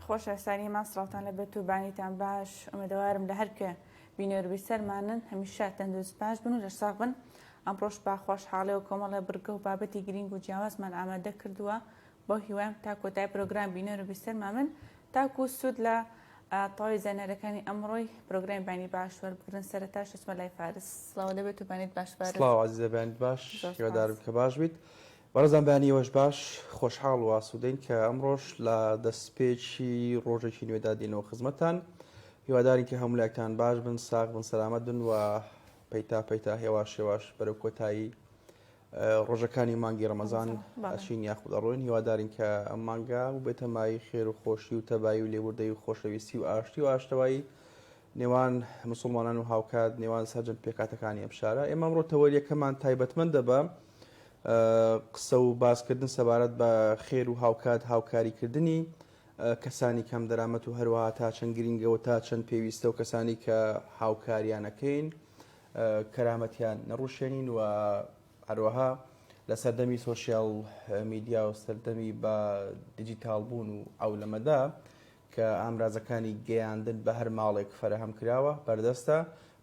خۆشەویستانی ماسڵاتان لە بێت و بانیتان باش ئەمەدەوارم لە هەرکە بینەوەربی سەرمانن هەمیشە تەندروست باش بن و لە ساغ بن. ئەمڕۆژ با خۆشحاڵی و کۆمەڵە بڕگە و بابەتی گرنگ و جیاوازمان ئامادە کردووە بۆ هیوام تا کۆتای پرۆگرام بینەوەربی سەرمان من تاکو سوود لە تەواوی زانیاریەکانی ئەمڕۆی پرۆگرامی بانی باش وەربگرن. سەرەتاش چچمە لای فارس. سڵاو دەبێت و بانیت باش فارس. سڵاو عەزیزە بانیت باش هیوادارم کە باش بیت. بەڕێزان بانیەوەش باش خۆشحاڵ و ئاسوودەین کە ئەمڕۆژ لە دەستپێکی ڕۆژێکی نوێدا دێنەوە خزمەتان. هیوادارین کە هەموو لایەکتان باش بن، ساغ بن، سەلامەت بن و پەیتا هێواش هێواش بەرەو کۆتایی ڕۆژەکانی مانگی ڕەمەزان ئەچین یاخود ئەڕۆین. هیوادارین کە ئەم مانگا و بێتە مای خێر و خۆشی و تەبایی و لێبوردەی و خۆشەویستی و ئاشتی و ئاشتەوایی نێوان موسڵمانان و هاوکات نێوان سەرجەم پێکاتەکانی ئەم شارە. ئێمە ئەمڕۆ تەوەریەکەمان تایبەتمەندە بە قسە و باسکردن سەبارەت بە خێر و هاوکات هاوکاریکردنی کەسانی کەم دەرامەت و هەروەها تا چەند گرنگەوە تا چەند پێویستە و کەسانی کە هاوکاریانەکەین کەرامەتیان نەڕوشێنین و هەروەها لە سەردەمی سۆشیال میدیا و سەردەمی بە دیجیتال بوون و ئەو لەمەدا کە ئامرازەکانی گەیاندن بە هەر ماڵێک فەرەهەم کراوە بەردەستە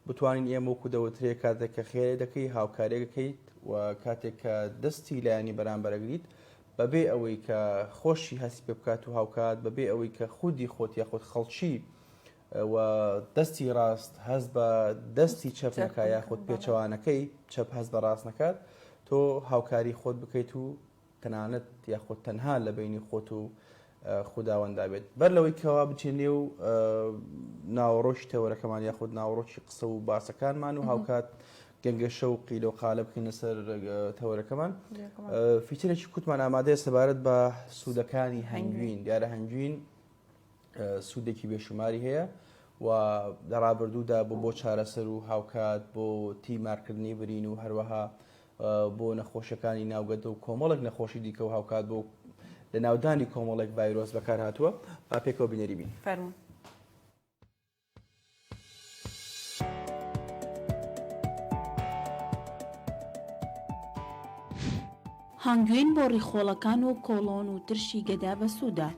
بتوانین ئێمە وەکو دەوترێ کاتێک کە خێرێ دەکەی هاوکاریەکەیت و کاتێک کە دەستی لایەنی بەرامبەرەگریت بەبێ ئەوەی کە خۆشی هەستی پێ بکات و هاوکات بەبێ ئەوەی کە خودی خۆت یاخود خەڵکی و دەستی ڕاست هەست بە دەستی چەپ نەکات یاخود پێچەوانەکەی چەپ هەست بە ڕاست نەکات تۆ هاوکاری خۆت بکەیت و تەنانەت یاخود تەنها لە بینی خۆت و خوداوەندا بێت. بەر لەوەی کەوا بچێنێ و ناوەڕۆژی تەوەرەکەمان یاخود ناوەڕۆکی قسە و باسەکانمان و هاوکات گەنگەشە و قیل و قالە بکەینە سەر تەوەرەکەمان. فیچرێکی کوتمان ئامادەیە سەبارەت بە سوودەکانی هەنگوین. دیارە هەنگوین سوودێکی بێشماری هەیە و دەڕابردوودا بۆ چارەسەر و هاوکات بۆ تیمارکردنی برین و هەروەها بۆ نەخۆشیەکانی ناوگەدە و کۆمەڵێک نەخۆشی دیکە و هاوکات بۆ لە ناودانی کۆمەڵێک ڤایرۆس بەکار هاتووە. با پێکەوە بینەری بین. فەرموو. هەنگوێن بۆ ڕیخۆڵەکان و کۆڵۆن و ترشی گەدا بەسوودا.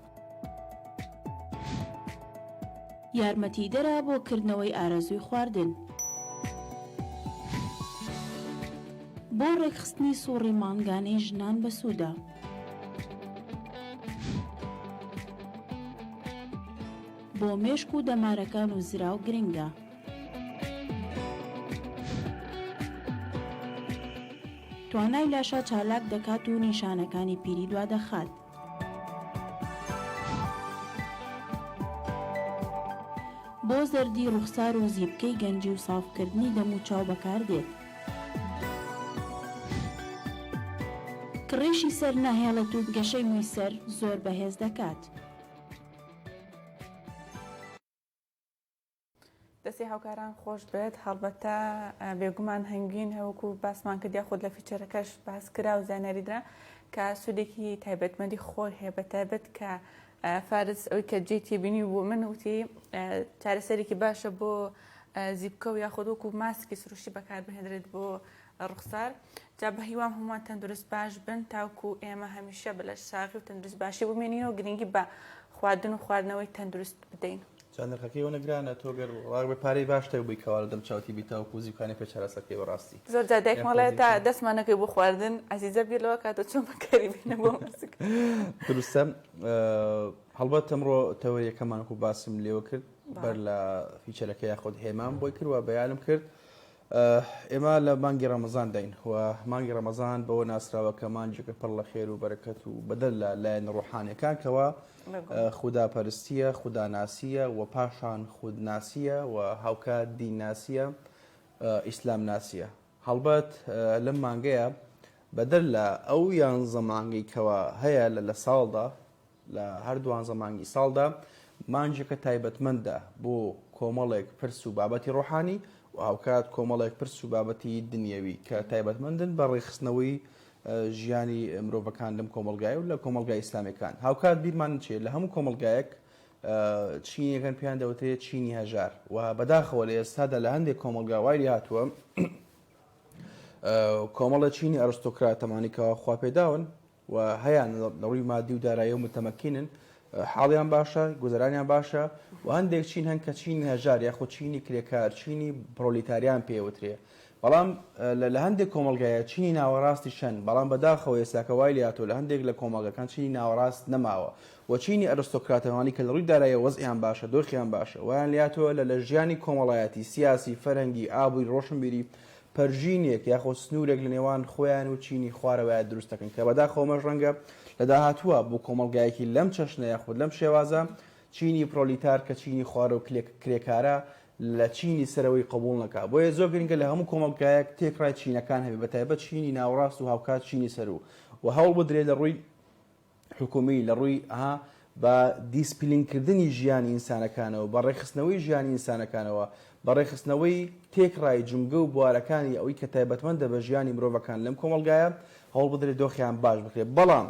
یارمەتیدەرە بۆ کردنەوەی ئارەزووی خواردن. بۆ ڕێکخستنی سووڕی مانگانەی ژنان بەسوودا. بۆ مێشک و دەمارەکان و زراو گرنگە. توانای لاشە چالاک دەکات و نیشانەکانی پیری دوا دەخات. بۆ زەردی ڕوخسار و زیبکەی گەنجی و سافکردنی دەم و چاو بەکار دێت. کڕێشی سەر نەهێڵێت و گەشەی مووی سەر زۆر بەهێز دەکات. دەستی هاوکاران خۆش بێت. هەڵبەتە بێگومان هەنگوین هەوەکو باسمان کردیا خۆت لە فیچەرەکەش باس کرا و زانیاریدرا کە سوودێکی تایبەتمەندی خۆر هەیە بەتایبەت کە فارس ئەوەی کە جێتی بینی بۆ من وتی چارەسەرێکی باشە بۆ زیبکە و یاخود وەکو ماسکی سروشتی بەکار بهێنرێت بۆ ڕوخسار. جا بە هیوام هەمووان تەندروست باش بن تاوکو ئێمە هەمیشە بەلەش ساغی و تەندروست باشی بمێنینەوە گرنگی بە خواردن و خواردنەوەی تەندروست بدەین. چاندەرخەکەی نەگرانە تۆ گەر ڕاگ بە پارەی باشتە و بیکەوە دەم چاوتی بیتەوە و زیبکانی پێ چارەسەرکەی بەڕاستی زۆر جا دایک مەڵێ تا دەستمانەکەی بۆ خواردن عەزیزە بیرەوە کاتە چۆن بەکاری بینە بۆ مەسک. دروستە. هەڵبەت ئەمڕۆ تەوەریەکەمان وەکو باسم لێوە کرد بەر لە فیچەرەکە یاخود هێمان بۆی کرد و بەیانم کرد ئێمە لە مانگی ڕەمەزان داین و مانگی ڕەمەزان بەوە ناسراوە کە مانجێکە پڕ لە خێر و بەرەکەت و بەدەل لە لایەن ڕوحانیەکان کەوە خوداپەرستیە، خوداناسیە و پاشان خودناسیە و هاوکات دینناسیە، ئیسلام ناسیە. هەڵبەت لەم مانگەیە بەدەل لە ئەو 11 مانگی کەوە هەیە لە ساڵدا لە هەر 12 مانگی ساڵدا مانجێکە تایبەتمەندە بۆ کۆمەڵێک پرس و بابەتی ڕوحانی و هاوکات کۆمەڵێک پرس و بابەتی دنیەوی کە تایبەتمەندن بە ڕێخستنەوەی ژیانی مرۆڤەکان لەم کۆمەلگای و لە کۆمەلگای ئیسلامیەکان. هاوکات بیرمان چێت لە هەموو کۆمەلگایەک چینیەکان پێیان دەوترێت چینی هەژار و بەداخەوە لە ئێستادا لە هەندێک کۆمەلگا وای هاتووە کۆمەڵە چینی ئەرستۆکراتەمانی کەوا خوا پێداون و هەیان لەڕووی مادی و دارایی و متەمەکینن حاڵیان باشە گوزەرانیان باشە و هەندێک چین هەن کە چینی هەژار یاخۆ چینی کرێکار چینی پرۆلیتاریان پێوترێ بەڵام لە هەندێک کۆمەلگایە چینی ناوەڕاستی شەن بەڵام بەداخەوە ئێساکەوای لاتۆ لە هەندێک لە کۆمەڵگەکان چینی ناوەڕاست نەماوە و چینی ئەرستۆکراتەوانی کە لە ڕووی دارایە وەزئیان باشە دۆخیان باشە ویان لاتۆ لە ژیانی کۆمەڵایەتی سیاسی فەرەنگی ئابووی ڕۆشنبیری پەرژینێک یاخۆ سنوورێک لە نێوان خۆیان و چینی خوارەوەیە دروستەکەن کە بەداخەوەمەش ڕەنگە لە داهاتووە بۆ کۆمەڵگایەکی لەم چەشنە یاخود لەم شێوازە چینی پرۆلیتار کە چینی خوارە و کرێکارە لە چینی سەرەوەی قبول نەکا بۆیە زۆر گرنگە لە هەموو کۆمەڵگایەک تێکڕای چینەکان هەبێت بەتایبەت چینی ناوەڕاست و هاوکات چینی سەرو و هەوڵ بدرێت لە ڕووی حکومی لە ڕووی بە دیسپلینکردنی ژیانی ئینسانەکانەوە بە ڕێخستنەوەی ژیانی ئینسانەکانەوە بە ڕێخستنەوەی تێکڕای جمگە و بوارەکانی ئەوەی کە تایبەتمەندە بە ژیانی مرۆڤەکان لەم کۆمەڵگایە هەوڵ بدرێت دۆخیان باش بکرێت بەڵام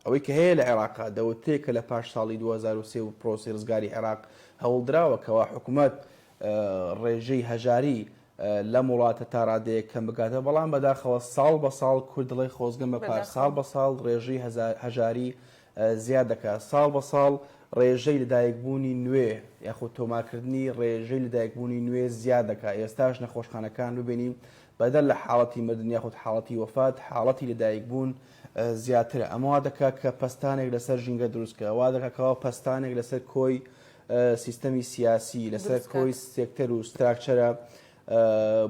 ئەوەی کە هەیە لە عێراقا دەوتێت کە لە پاش ساڵی 2023 و پرۆسی ڕزگاری عێراق هەوڵدراوەکەوە حکوومەت ڕێژەی هەژاری لە وڵاتە تا ڕادەیە کەم بگاتە بەڵام بەداخەوە ساڵ بە ساڵ کوردڵی خۆزگەم بە پاش ساڵ بە ساڵ ڕێژەی هەژاری زیاد دەکات ساڵ بە ساڵ ڕێژەی لەدایکبوونی نوێ یاخود تۆمارکردنی ڕێژەی لەدایکبوونی نوێ زیاد دەکات ئێستاش نەخۆشخانەکان ببینیم بەدەل لە حاڵەتی مردن یاخود حاڵەتی وەفات حاڵەتی لەدایکبوون زیاترە ئەمەوا دەکات کە پەستانێک لەسەر ژینگە دروستکە وا دەکاتەوە پەستانێک لەسەر کۆی سیستەمی سیاسی لەسەر کۆی سێکتەر و ستراکچەرە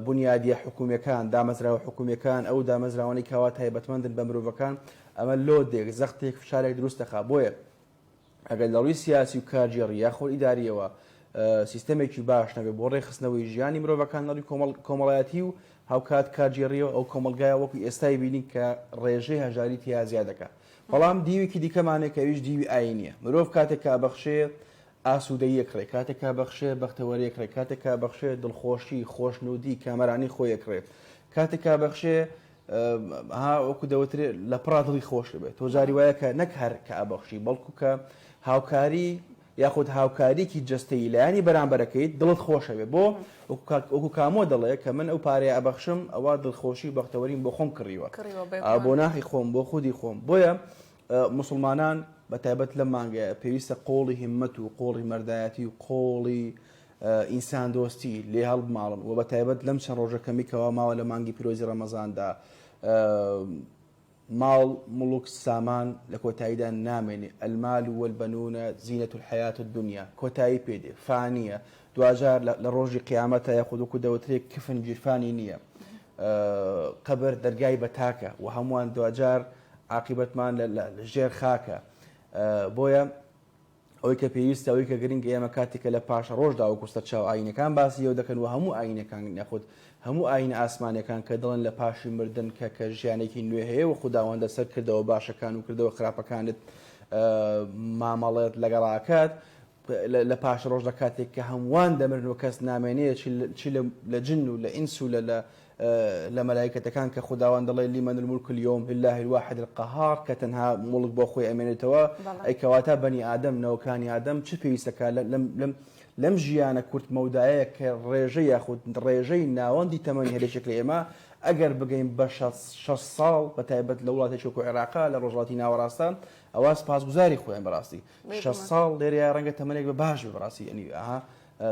بنیادیە حکوومیەکان دامەزراوە حکوومیەکان ئەو دامەزراوانی کاوا تایبەتمەندن بە مرۆڤەکان ئەمە لۆدێک زەختێک فشارێک دروست دەخات بۆیە ئەگەر لە ڕووی سیاسی و کارگێڕی یاخۆ ئیداریەوە سیستەمێکی باش نەبێت بۆ ڕێخستنەوەی ژیانی مرۆڤەکان لە ڕووی کۆمەڵایەتی و هاوکات کارگێڕیەوە ئەو کۆمەلگایە وەکو ئێستای بینین کە ڕێژەی هەژاری تیا زیاد دەکات بەڵام دیوێکی دیکەمانێک کە ویش دیوی ئاینیە مرۆڤ کاتێک کابەخشێ ئاسوودەیەکڕێ کاتێک کابەخشێ بەختەوەریەکڕێ کاتێک کابەخشێ دڵخۆشی خۆشنودی کامەرانی خۆیەکڕێت کاتێک کابەخشێ وەکو دەوترێت لە پڕادڵی خۆش بێت تۆ جاری وایە کە نەک هەر کە ئابەخشی بەڵکو کە هاوکاری یاخود هاوکاریکی جستەی لایانی بەرامبەرەکەیت دڵت خۆشە بێت بۆ وەکو کامۆ دەڵێ کە من ئەو پارەیە ئەبەخشم ئەوە دڵخۆشی بەختەوەریم بۆ خۆم کڕیوە بۆ ناخی خۆم بۆ خودی خۆم بۆیە مسلمانان بەتایبەت لە مانگەیە پێویستە قۆڵی هیممەت و قۆڵی مەردایەتی و قۆڵی ئینسان دۆستی لێ هەڵبماڵن و بەتایبەت لەم چەند ڕۆژەکەمیکەوە ماوە لە مانگی پیرۆزی ڕەمەزاندا ماڵ مڵک سامان لە کۆتاییدا نامێنێ ئەلمال والبەنونە زینەت الحیات الدنیا کۆتایی پێدێ فانیە دوجار لە ڕۆژی قیامەتە یاخود وەکو دەوترێت کفن گیرفانی نییە قەبر دەرگای بەتاکە و هەمووان دوجار عاقبەتمان لە ژێر خاکە بۆیە ئەوەی کە پێویستە ئەوەی کە گرنگە ئێمە کاتێکە لە پاشە ڕۆژدا و کوستە چاو ئاینەکان باسی ئەو دەکەن و هەموو ئاینەکان نەخۆت هەموو ئاینە ئاسمانەکان کە دڵن لە پاشی مردن کە ژیانێکی نوێ هەیە و خودداوەندە سەر کردەوە باشەکان و کردەوە خراپەکانت مامەڵێت لەگەڵاکات لە پاش ڕۆژ لە کاتێک کە هەمووان دەمرن و کەس نامێنەیە چی لە جن و لە ئینس و لە مەلایکەتەکان کە خودداوەند دەڵێ لیمەن المولک اليوم لله الواحد القهار کە تەنها مڵک بۆ خۆی ئەمێنێتەوە ئەی کەواتە بەنی ئادەم نەوەکانی ئادەم چ پێویستەکە لەم ژیانە کورت مەودایە کە ڕێژەی یاخود ڕێژەی ناوەندی تەمەنی هەرێشێک لە ئێمە ئەگەر بگەین بە 6 ساڵ بەتایبەت لە وڵاتێکی وەکو عێراقا لە ڕۆژهەڵاتی ناوەڕاستان ئەوە سپاسگوزاری خۆیان بەڕاستی 6 ساڵ لێرەیە ڕەنگە تەمەنێک بە باش بەڕاستی ئەنی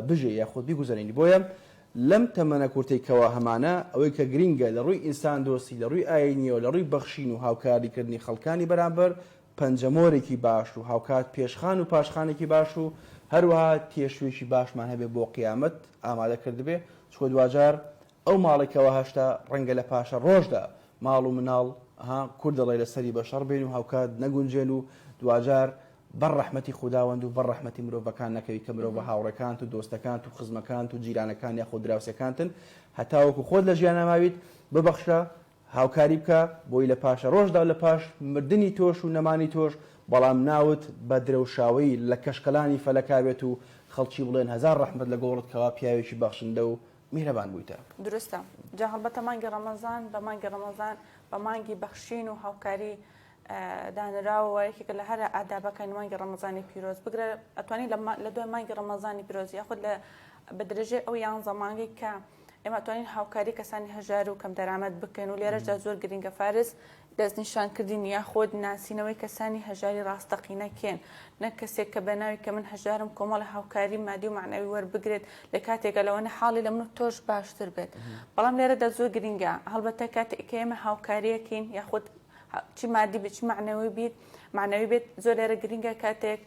بژێ یاخود بیگوزارێنی بۆیە لەم تەمەنە کورتێکەوە هەمانە ئەوەی کە گرینگە لە ڕووی ئینسان دۆستی لە ڕووی ئاینیەوە لە ڕووی بەخشین و هاوکاریکردنی خەڵکانی بەرامبەر پەنجەمۆرێکی باش و هاوکات پێشخان و پاشخانێکی باش و هەروەها تێشوێکی باشمان هەبێ بۆ قیامەت ئامادەکرد بێ چۆ دوجار ئەو ماڵێکەوە هەشتا ڕەنگە لە پاشە ڕۆژدا ماڵ و مناڵ کورد دەڵێ لەسەری بەشەڕ بێن و هاوکات نەگونجێن و دوجار بەر ڕەحمەتی خودداوەند و بەر ڕەحمەتی مرۆڤەکان نەکەوی کە مرۆڤ هاوڕێکانت و دۆستەکانت و خزمەکانت و جیرانەکان یاخۆ دراوسەکانتن هەتاوەکو خۆت لە ژیان ناماویت ببەخشە هاوکاری بکە بۆی لە پاشە ڕۆژدا لە پاش مردنی تۆش و نەمانی تۆش بەڵام ناوت بە درەوشاوی لە کەشکەلانی فەلەکا بێت و خەڵکی بڵێن هەزار ڕەحمەت لە گۆڕت کەوا پیاوێکی بەخشندە و میهرەبان بوویتە دروستە جا هەڵبەتە مانگی ڕەمەزان بە مانگی ڕەمەزان بە مانگی بەخشین و هاوکاری دانراوە یەکێک لە هەر ئادابەکانی مانگی ڕەمەزانی پیرۆز بگرە ئەتوانی لە دوای مانگی ڕەمەزانی پیرۆز یاخود بە درێژەی ئەو 11 مانگی کە ئێمە توانین هاوکاری کەسانی هەژار و کەم دەرامەت بکەین و لێرەشدا زۆر گرنگە فارس دەستنیشانکردین یاخۆت ناسینەوەی کەسانی هەژاری ڕاستەقینەکێن نەک کەسێک کە بەناوی کە من هەژارم کۆمەڵی هاوکاری مادی و معنەوی وەربگرێت لە کاتێکە لەوەنە حاڵی لە من و تۆش باشتر بێت بەڵام لێرەدا زۆر گرینگە هەڵبەتە کاتێک کە ئێمە هاوکاریەکەین یاخۆت چی مادی بێت چی معنەوی بێت زۆر لێرە گرینگە کاتێک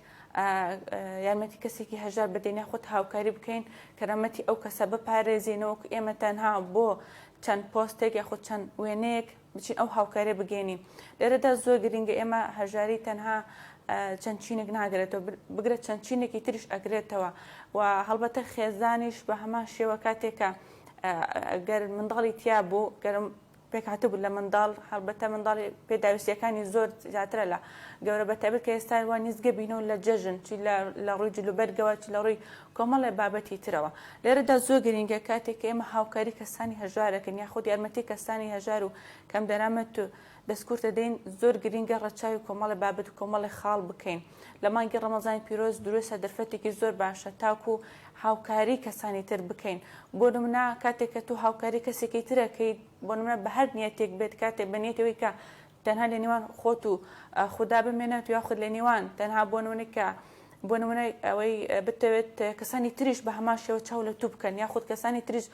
یارمەتی کەسێکی هەژار بدەین یاخۆت هاوکاری بکەین کەرامەتی ئەو کەسە بپارێزینەوە ئێمە تەنها بۆ چەند پۆستێک یاخۆت چەند وێنەیەک بچین ئەو هاوکارێ بگەینین لێرەدا زۆر گرینگە ئێمە هەژاری تەنها چەند چینێک ناگرێتەوە بگرێت چەند چینێکی تریش ئەگرێتەوە و هەڵبەتە خێزانیش بە هەمان شێوە کاتێکە گەر منداڵی تیا بوو گەرم پێکهاتبوو لە منداڵ هەڵبەتە منداڵی پێداویستیەکانی زۆر زیاترە لە گەورە بەتایبەت کە ئێستا وا نیزگە بینەوە لە جەژن چی لە ڕووی جلوبەرگەوە چی لە ڕووی کۆمەڵی بابەتی ترەوە لێرەدا زۆر گرینگە کاتێک کە ئێمە هاوکاری کەسانی هەژارەکەن یاخود یارمەتی کەسانی هەژار و کەم دەرامەت و دەستکورتە دەین زۆر گرینگە ڕەچاوی کۆمەڵی بابەت و کۆمەڵی خاڵ بکەین لە مانگی ڕەمەزانی پیرۆز دروستە دەرفەتێکی زۆر باشە تاکو هاوکاری کەسانی تر بکەین بۆ نمونە کاتێک کە تو هاوکاری کەسێکی ترەکەیت بۆ نمونە بە هەر نیەتێک بێت کاتێک بەنیەتەوەی کە تەنها لە نێوان خۆت و خوددا بمێنێت و یاخود لە نێوان تەنها بۆ نمونەکە بۆ نمونەی ئەوەی بتەوێت کەسانی تریش بە هەمان شێوە چاو لە تو بکەن یاخود کەسانی تریش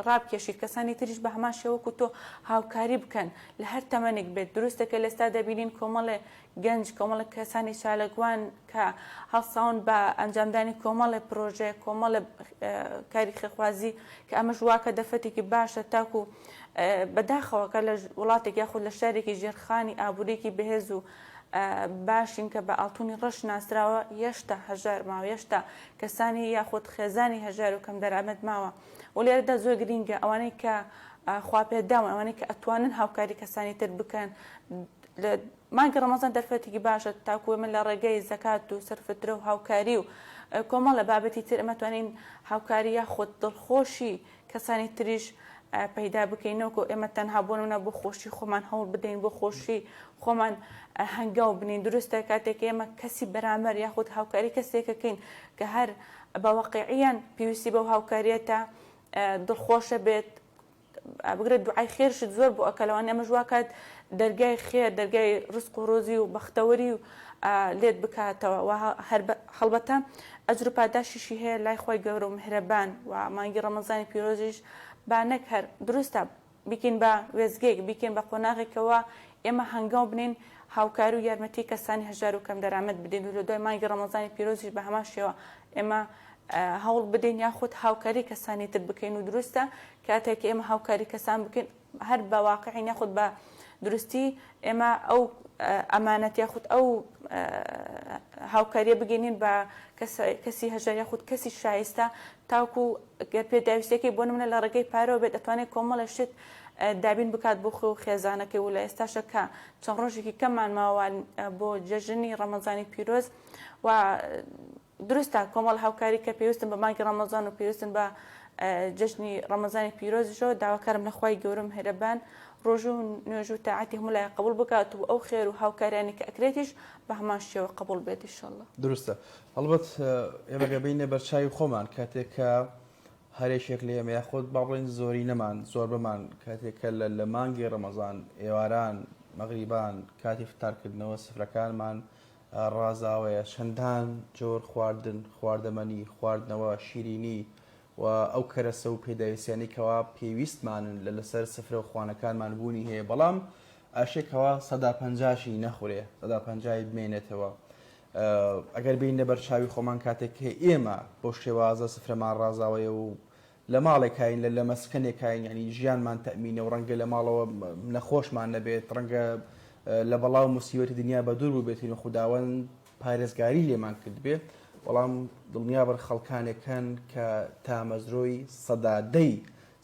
ڕابکێشیت کەسانی تریش بە هەمان شێوەکو تۆ هاوکاری بکەن لە هەر تەمەنێک بێت دروستە کە لێستا دەبینین کۆمەڵێ گەنج کۆمەڵە کەسانی چالەگوان کە هەڵساون بە ئەنجامدانی کۆمەڵی پرۆژێ کۆمەڵە کاری خێخوازی کە ئەمەش واکە دەفەتێکی باشە تاکو بەداخەوەکە لە وڵاتێک یاخود لە شارێکی ژێرخانی ئابوورێکی بەهێز و باشین کە بە ئاڵتونی ڕەش ناسراوە هێشتا هەژار ماوە هێشتا کەسانی یاخود خێزانی هەژار و کەم دەرامەت ماوە و لێرەدا زۆر گرینگە ئەوانەی کە خواپێداون ئەوانەی کە ئەتوانن هاوکاری کەسانی تر بکەن مانگی ڕەمەزان دەرفەتێکی باشە تاکو من لە ڕێگەی زەکات و سەرفترە و هاوکاری و کۆمەڵە بابەتی تر ئەمە توانین هاوکاری یاخود دڵخۆشی کەسانی تریش پەیدا بکەینەوە ئێمە تەنها بوونە بۆ خۆشی خۆمان هەوڵ بدەین بۆ خۆشی خۆمان هەنگاو بنین دروستە کاتێک ئێمە کەسی بەرامبەر یاخود هاوکاری کەسێکەکەین کە هەر بەواقعیان پێویستی بەو هاوکاریەتە دڵخۆشە بێت بگرێت دوعای خێرشت زۆر بۆ ئەکەلەوان ئەمە ژواکات دەرگای خێر دەرگای ڕزق و ڕۆزی و بەختەوەری و لێت بکاتەوە هەڵبەتە ئەجر و پاداشیشی هەیە لای خۆی گەورە و میهرەبان و مانگی ڕەمەزانی پیرۆزیش با نەک هەر دروستە بیکەین بە وێزگەیەک بیکەین بە قۆناغێکەوە ئێمە هەنگاو بنین هاوکاری و یارمەتی کەسانی هەژار و کەم دەرامەت بدەین و لە دوای مانگی ڕەمەزانی پیرۆزیش بە هەمان شێوە ئێمە هەوڵ بدەین یاخود هاوکاری کەسانی تر بکەین و دروستە کاتێک ئێمە هاوکاری کەسان بکەین هەر بە واقعین یاخود بە دروستی ئێمە ئەو ئەمانەت یاخود ئەو هاوکاریە بگەینین بە کەسی هەژار یاخود کەسی شایستە تاوکو گەر پێداویستێکی بۆ نمونە لە ڕێگەی پارەوە بێت ئەتوانێت کۆمەڵە شت دابین بکات بۆ خۆ خێزانەکەی و لە ئێستاشەکە چەند ڕۆژێکی کەممان ماوە بۆ جەژنی ڕەمەزانی پیرۆز و دروستە کۆمەڵ هاوکاری کە پێویستن بە مانگی ڕەمەزان و پێویستن بە جەژنی ڕەمەزانی پیرۆزیشەوە داواکارم لە خوای گەورم هێرەبان ڕۆژ و نوێژ و تاعاتی هەموو لای قبول بکات و ئەو خێر و هاوکاریانی کە ئەکرێتیش بە هەمان شێوە قبول بێت ئینشاءالله. دروستە هەڵبەت ئێمە گەبینە بەرچاوی خۆمان کاتێک کە هەرێشێک لە ئێمە یاخۆت باڵێن زۆری نەمان زۆر بمان کاتێککە لە مانگی ڕەمەزان ئێواران مەغریبان کاتی فتارکردنەوە سفرەکانمان ڕازاوەیە چەندان جۆر خواردن خواردەمەنی خواردنەوە شیرینی و ئەو کەرەسە و پێداویستیانی کەوا پێویستمانن لەسەر سفرە و خوانەکانمان بوونی هەیە بەڵام ئاشێکەوە 150شی نەخورێ 150 بمێنێتەوە ئەگەر بین لە بەرچاوی خۆمان کاتێک ئێمە بۆ شێوازە سفرەمان ڕازاوەیە و لە ماڵێکین لە مەسکەنێکین ینی ژیانمان تەمینە و ڕەنگە لە ماڵەوە نەخۆشمان نەبێت ڕەنگە لە بەڵاو موسیوەتی دنیا بە دوور بووبێتین و خودداوەند پارێزگاری لێمان کرد بێت بەڵام دڵنیا بەر خەڵکانێکن کە تامەزرۆی سەدادەی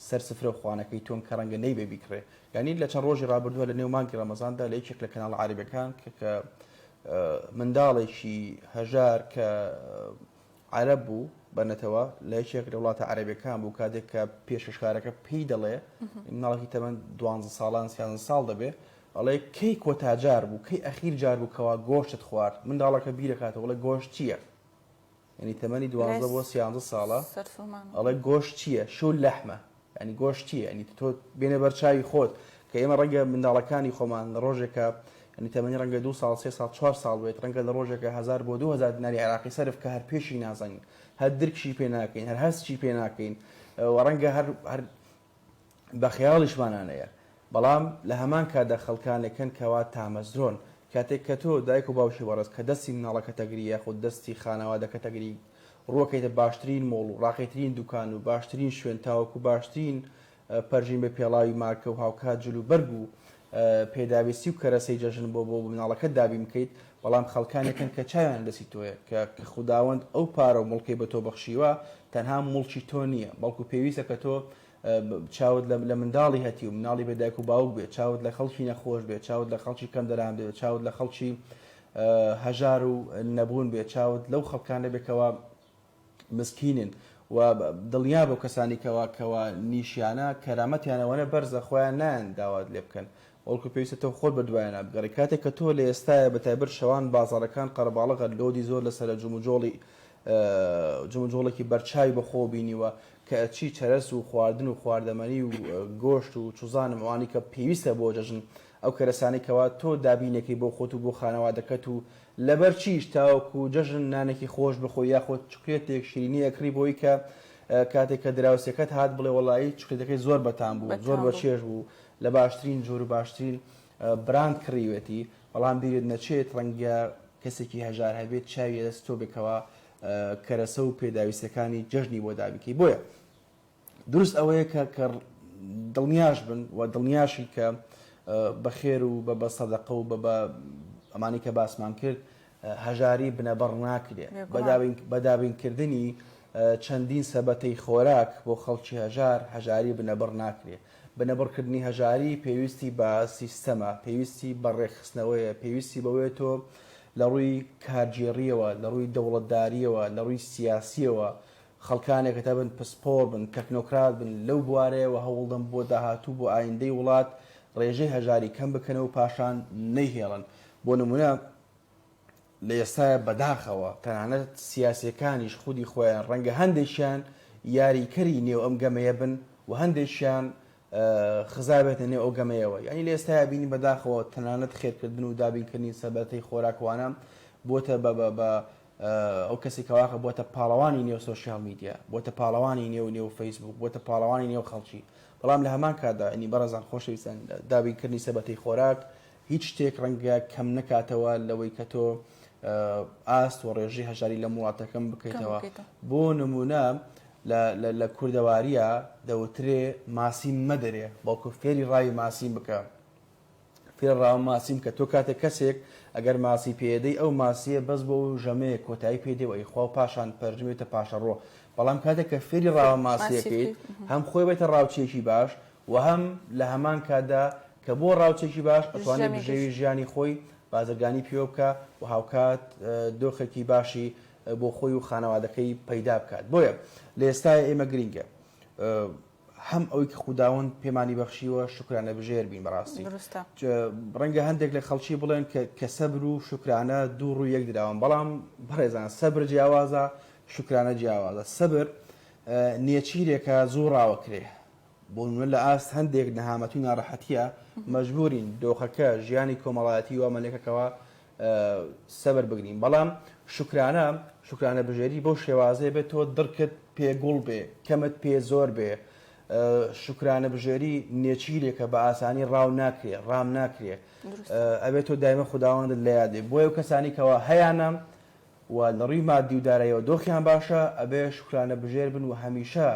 سەر سفرە و خوانەکەی تۆن کە ڕەنگە نەیبێ بیکڕێ یعنی لە چەند ڕۆژی ڕابردووە لە نێو مانگی ڕەمەزاندا لە یەکێک لە کەناڵ عەرەبیەکان کە منداڵێکی هەژار کە عەرەب بوو بەنەتەوە لە یەکێک لە وڵاتە عەرەبیەکان بوو کاتێک کە پێشەشکارەکە پێی دەڵێ منداڵێکی تەمەن 12 ساڵان 13 ساڵ دەبێ ئەڵێ کەی کۆتاجار بوو کەی ئەخیر جار بوو کەوا گۆشتت خوارد منداڵەکە بیرەکاتەوە وڵێ گۆشت چییە؟ ینی تەمەنی 12 بۆ 13 ساڵە ئەڵێ گۆشت چییە؟ شو لەحمە ینی گۆشت چییە؟ ینی تۆ بێنە بەرچاوی خۆت کە ئێمە ڕەنگە منداڵەکانی خۆمان لە ڕۆژێکە ینی تەمەنی ڕەنگە 2 ساڵ 3 ساڵ 4 ساڵ بێت ڕەنگە لە ڕۆژێکە 1000 بۆ 2000 دیناری عێراقی سەرف کە هەر پێشی نازانین هەر درکشی پێ ناکەین هەر هەستشی پێ ناکەین و ڕەنگە هەر بە خەیاڵیشمانانەیە بەڵام لە هەمان کاتدا خەڵکانێکن کەوا تامەزرۆن کاتێک کە تۆ دایک و باوشی وەڕست کە دەستی مناڵەکە تەگری یاخود دەستی خانەوادەکە تەگری ڕووەکەیتە باشترین مۆڵ و ڕاقیترین دوکان و باشترین شوێن تاوەکو باشترین پەرژین بە پێڵاوی مارکە و هاوکات جلو بەرگ و پێداویستی و کەرەسەی جەژن بۆ مناڵەکە دابی بکەیت بەڵام خەڵکانێکن کە چاویان دەستی تۆیە کە خوداوەند ئەو پارە و مڵکەی بە تۆ بەخشیوە تەنها مڵکی تۆ نییە بەڵکو پێویستە کە تۆ چاوت لە منداڵی هەتی و مناڵی بەدایک و باوک بێت چاوت لە خەڵکی نەخۆش بێت چاوت لە خەڵکی کەم دەران بێت چاوت لە خەڵکی هەژار و نەبوون بێت چاوت لەو خەڵکانە بێکەوە مسکینن و دڵنیا بۆ کەسانی کەوا نیشیانە کەرامەتیانەوەنە بەرزە خۆیان نایەن داوات لێ بکەن وەڵکو پێویستە تۆ خۆت بەدوایانە بگەڕی کاتێک کە تۆ لە ئێستاە بەتایبەت شەوان بازاڕەکان قەرەباڵغە لۆدی زۆر لەسەر جموجۆڵێکی بەرچاوی بەخۆ بینیوە کە ئەچی چەرەس و خواردن و خواردەمەنی و گۆشت و چوزانم ئەوانی کە پێویستە بۆ جەژن ئەو کەرەسانی کەوا تۆ دابینەکەی بۆ خۆت و بۆ خانەوادەکەت و لەبەر چیش تاوەکو جەژن نانێکی خۆش بخۆی یاخۆت چکرێتێک شیرینی ئەکری بۆی کە کاتێک کە دراوسەکەت هات بڵێ وەڵایی چکرێتەکەی زۆر بەتان بوو زۆر بە چێژ بوو لە باشترین جۆر و باشترین براند کڕیوێتی بەڵام بیرت نەچێت ڕەنگە کەسێکی هەژار هەبێت چاوی دەست تۆ بێکەوە کەرەسە و پێداویستەکانی جەژنی بۆ دابیکەی بۆیە دروست ئەوەیە کە دڵنیاش بن و دڵنیاشی کە بەخێر و بە سەدەقە و بە ئەمانی کە باسمان کرد هەژاری بنەبەڕ ناکرێ بەدابینکردنی چەندین سەبەتەی خۆراک بۆ خەڵکی هەژاری بنەبەڕ ناکرێ بنەبڕکردنی هەژاری پێویستی بە سیستەمە پێویستی بە ڕێخستنەوەیە پێویستی بەوەیە تۆ لە ڕووی کارگێڕیەوە لە ڕووی دەوڵەتداریەوە لە ڕووی سیاسیەوە خەڵکانێکە بن پسپۆر بن تەکنۆکرات بن لەو بوارەیەوە هەوڵدەم بۆ داهاتوو بۆ ئایندەی وڵات ڕێژەی هەژاری کەم بکەنەوە و پاشان نەیهێڵن بۆ نمونە لە ئێستاە بەداخەوە تەنانەت سیاسەکانیش خودی خۆیان ڕەنگە هەندێکیان یاریکەری نێو ئەم گەمەیە بن و هەندێکیان خزابێتە نێو ئەو گەمەیەوە یعنی لە ئێستا بینی بەداخەوە تەنانەت خێرکردن و دابینکردنی سەبەتەی خۆراکوانە بۆتە بە ئەو کەسی کەواخە بۆتە پاڵەوانی نێو سۆشیال میدیا بۆتە پاڵەوانی نێو فەیسبوک بۆتە پاڵەوانی نێو خەڵکی بەڵام لە هەمان کاتدا ئەنی بەڕێزان خۆشەویستان دابینکردنی سەبەتەی خۆراک هیچ شتێک ڕەنگە کەم نکاتەوە لەوەی کە تۆ ئاست و ڕێژەی هەژاری لە وڵاتەکەم بکەیتەوە بۆ نمونە لە کوردەواریە دەوترێ ماسیم مەدەرێ بەڵکو فێری ڕاوی ماسیم بکە فێر ڕاو ماسیم کە تۆ کاتێک کەسێک ئەگەر ماسی پێدەی ئەو ماسیە بەس بۆ ژەمەیە کۆتایی پێدەوە ئەیخوا پاشان پەرژمێتە پاشەڕۆ بەڵام کاتێک کە فێری ڕاوە ماسیەکەیت هەم خۆی بێتە ڕاوچێکی باش و هەم لە هەمان کاتدا کە بۆ ڕاوچێکی باش ئەتوانێت بژێوی ژیانی خۆی بازرگانی پێوە بکە و هاوکات دۆخێکی باشی بۆ خۆی و خانەوادەکەی پەیدا بکات بۆیە لە ئێستای ئێمە گرینگە هەم ئەوەی کە خوداوەند پێمانی بەخشیوە شکرانە بژێر بین بەڕاستی ڕەنگە هەندێک لە خەڵکی بڵێن کە سەبر و شکرانە دوو ڕوو یەک دراون بەڵام بەڕێزان سەبر جیاوازە شکرانە جیاوازە سەبر نیەچیرێکە زوو ڕاوەکرێ بۆ لە ئاست هەندێک نەهامەتی و ناڕەحەتیە مەجبورین دۆخەکە ژیانی کۆمەڵایەتی و ئەمەلێکەکەوە سەبر بگرین بەڵام شکرانە بژێری بۆ شێوازەیە بێت تۆ دڕکت پێگوڵ بێ کەمت پێ زۆر بێ شکرانە بژێری نێچیرێکە بە ئاسانی ڕاو ناکرێ ڕام ناکرێ ئەبێت تۆ دایمە خوداوەندت لە یادێ بۆیە و کەسانی کەەوە هەیانە و لە ڕووی مادی و داراییەوە دۆخیان باشە ئەبێ شکرانە بژێر بن و هەمیشە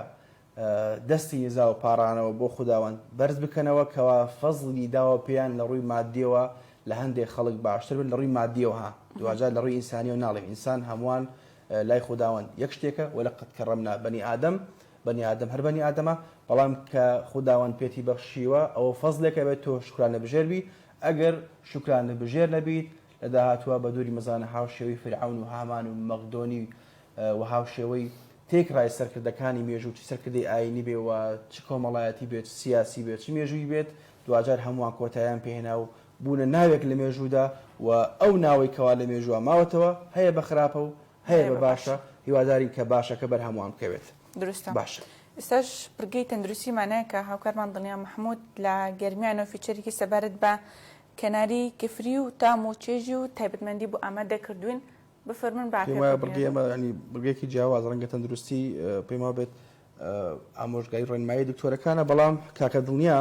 دەستی نزا و پاڕانەوە بۆ خوداوەند بەرز بکەنەوە کەوا فەزلی داوە پێیان لە ڕووی مادیەوە لە هەندێک خەڵک باشتر بن لە ڕووی مادیەوە ها دوجار لە ڕووی ئینسانی و ناڵێ ئینسان هەمووان لای خوداوەند یەک شتێکە وەلەقەد کەڕەمنا بەنی ئادەم هەر بەنی ئادەمە بەڵام کە خوداوەند پێتی بەخشیوە ئەوە فەزلێکە بێت تۆ شکرانە بژێربی ئەگەر شکرانە بژێر نەبیت لە داهاتوە بە دووری مەزانە هاوشێوەی فرعون و هامان و مەغدۆنی و هاوشێوەی تێکڕای سەرکردەکانی مێژوو چ سەرکردەی ئاینی بێ و چ کۆمەڵایەتی بێت سیاسی بێت چ مێژووی بێت دوجار هەمووان کۆتاییان پێهێنا و بوونە ناوێک لە مێژوودا و ئەو ناوەی کەوا لە مێژووە ماوەتەوە هەیە بە خراپە و هەیە بە باشە هیواداری کە باشەکە بەر هەمووان بکەوێت درستە باشە ئێستاش پرگەی تەندروستیمانەیە کە هاوکارمان دڵنیا محمود لە گەرمیانەوە فیچەرێکی سەبارەت بە کەناری کفری و تام و چێژی و تایبەتمەندی بۆ ئامادەکردوین بفەرمون بڕگەیەکی جیاواز ڕەنگە تەندروستی پێما بێت ئامۆژگای ڕێنمایی دکتۆرەکانە بەڵام کاکە دڵنیا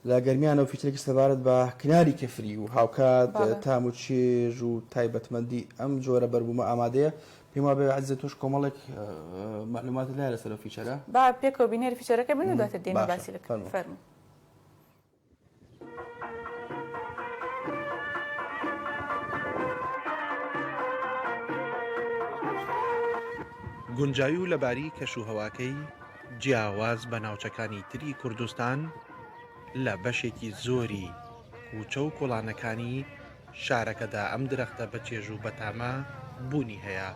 لە گەرمیانەوە فیچەرێکی سەبارەت بە کناری کفری و هاوکات تام و چێژ و تایبەتمەندی ئەم جۆرە بەربوومە ئامادەیە پێما بێ عزیزە تۆش کۆمەڵێک معلوماتت لایە لەسەر فیچەرە با پێکەوە بینێری فیچەرەکە بن و دواتر دێنە باسی لەکەن فەرموو. گونجاوی و لەباری کەشوهەواکەی جیاواز بە ناوچەکانی تری کوردستان لە بەشێکی زۆری کوچە و کۆڵانەکانی شارەکەدا ئەم درەختە بە چێژ و بەتامە بوونی هەیە.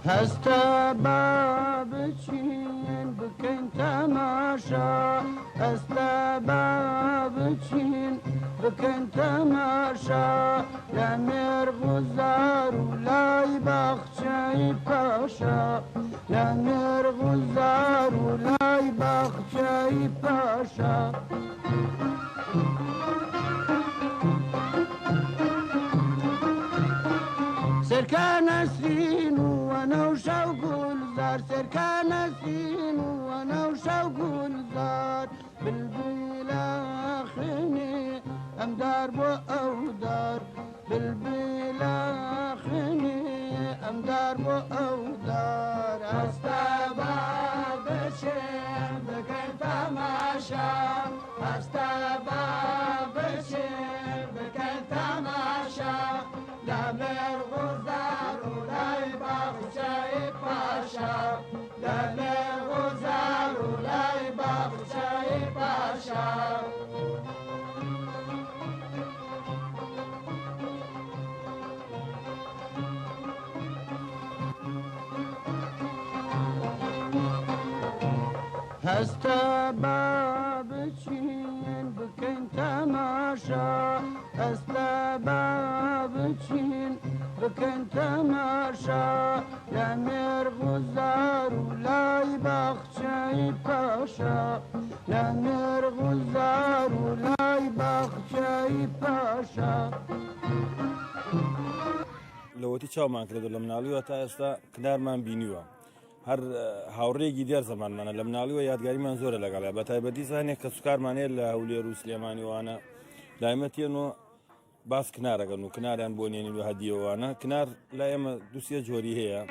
هەستە با بچین بکەین تەماشا هەستە با بچین بکەین تەماشا لە مێرغوزار و لای باخچەی پاشا لە مێرغوزار و لای باخچەی پاشا سەرکە نەسرین و وەنەوشە و گولزار سەرکە نەسرین و وەنەوشە و گولزار بلبیلە خوێنێ ئەمدار بۆ ئەودار بلبیلە خوێنێ ئەمدار بۆ ئەودار هەستە با بچێن بکەن تەماشا هەستە با بچێن بکەن تەماشا لە مێرغوزار و لای باخچەی پاشا لە مێرغوزار و لای باخچەی پاشا هەستە با بچین بکەین تەماشا هەستە با بچین بکەین تەماشا لە مێرغوزار و لای باخچەی پاشا لە مێرغوزار و لای باخچەی پاشا لەوەتی چاومان کردو لە مناڵیوە تا ئێستا کنارمان بینیوە هەر هاوڕێکی دیار زەمانمانە لە مناڵیوە یادگاریمان زۆرە لەگەڵە بە تایبەتی زانێک کە سوکارمانەیە لە هەولێر و سلێمانیوانە دایمەتێنەوە باس کنارەکەن و کناریان بۆ نێنین و هەدیەوانە کنار لا ئێمە دووسێ جۆری هەیە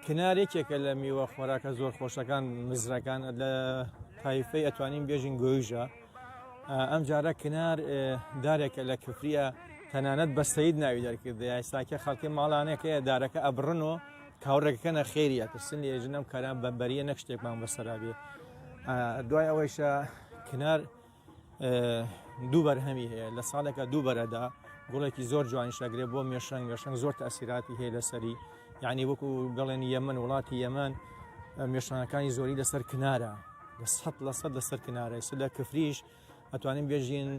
کنارێکێکە لە میوە خۆراکە زۆر خۆشەکان مزرەکان لە تایفەی ئەتوانین بێژین گۆیژە ئەم جارە کنار دارێکە لە کفریە تەنانەت بەستەید ناوی دەرکردە ئێستاکە خەڵکی ماڵانێکەیە دارەکە ئەبڕن و کاوڕێکەکەنە خێریە ترسن لە ێژنەم کاران بەریە نەک شتێکمان بەسەرابێ دوای ئەوەیشە کنار دوو بەرهەمی هەیە لە ساڵێکە دوو بەرەدا گوڵێکی زۆر جوانیش لەگرێت بۆ مێشەنگ زۆر تەسیراتی هەیە لەسەری یعنی وەکو گەڵێن یەمەن وڵاتی یەمەن مێشانەکانی زۆری لەسەر کنارە لە 100% لەسەر کنارە ئێستا لە کفریش ئەتوانین بێژین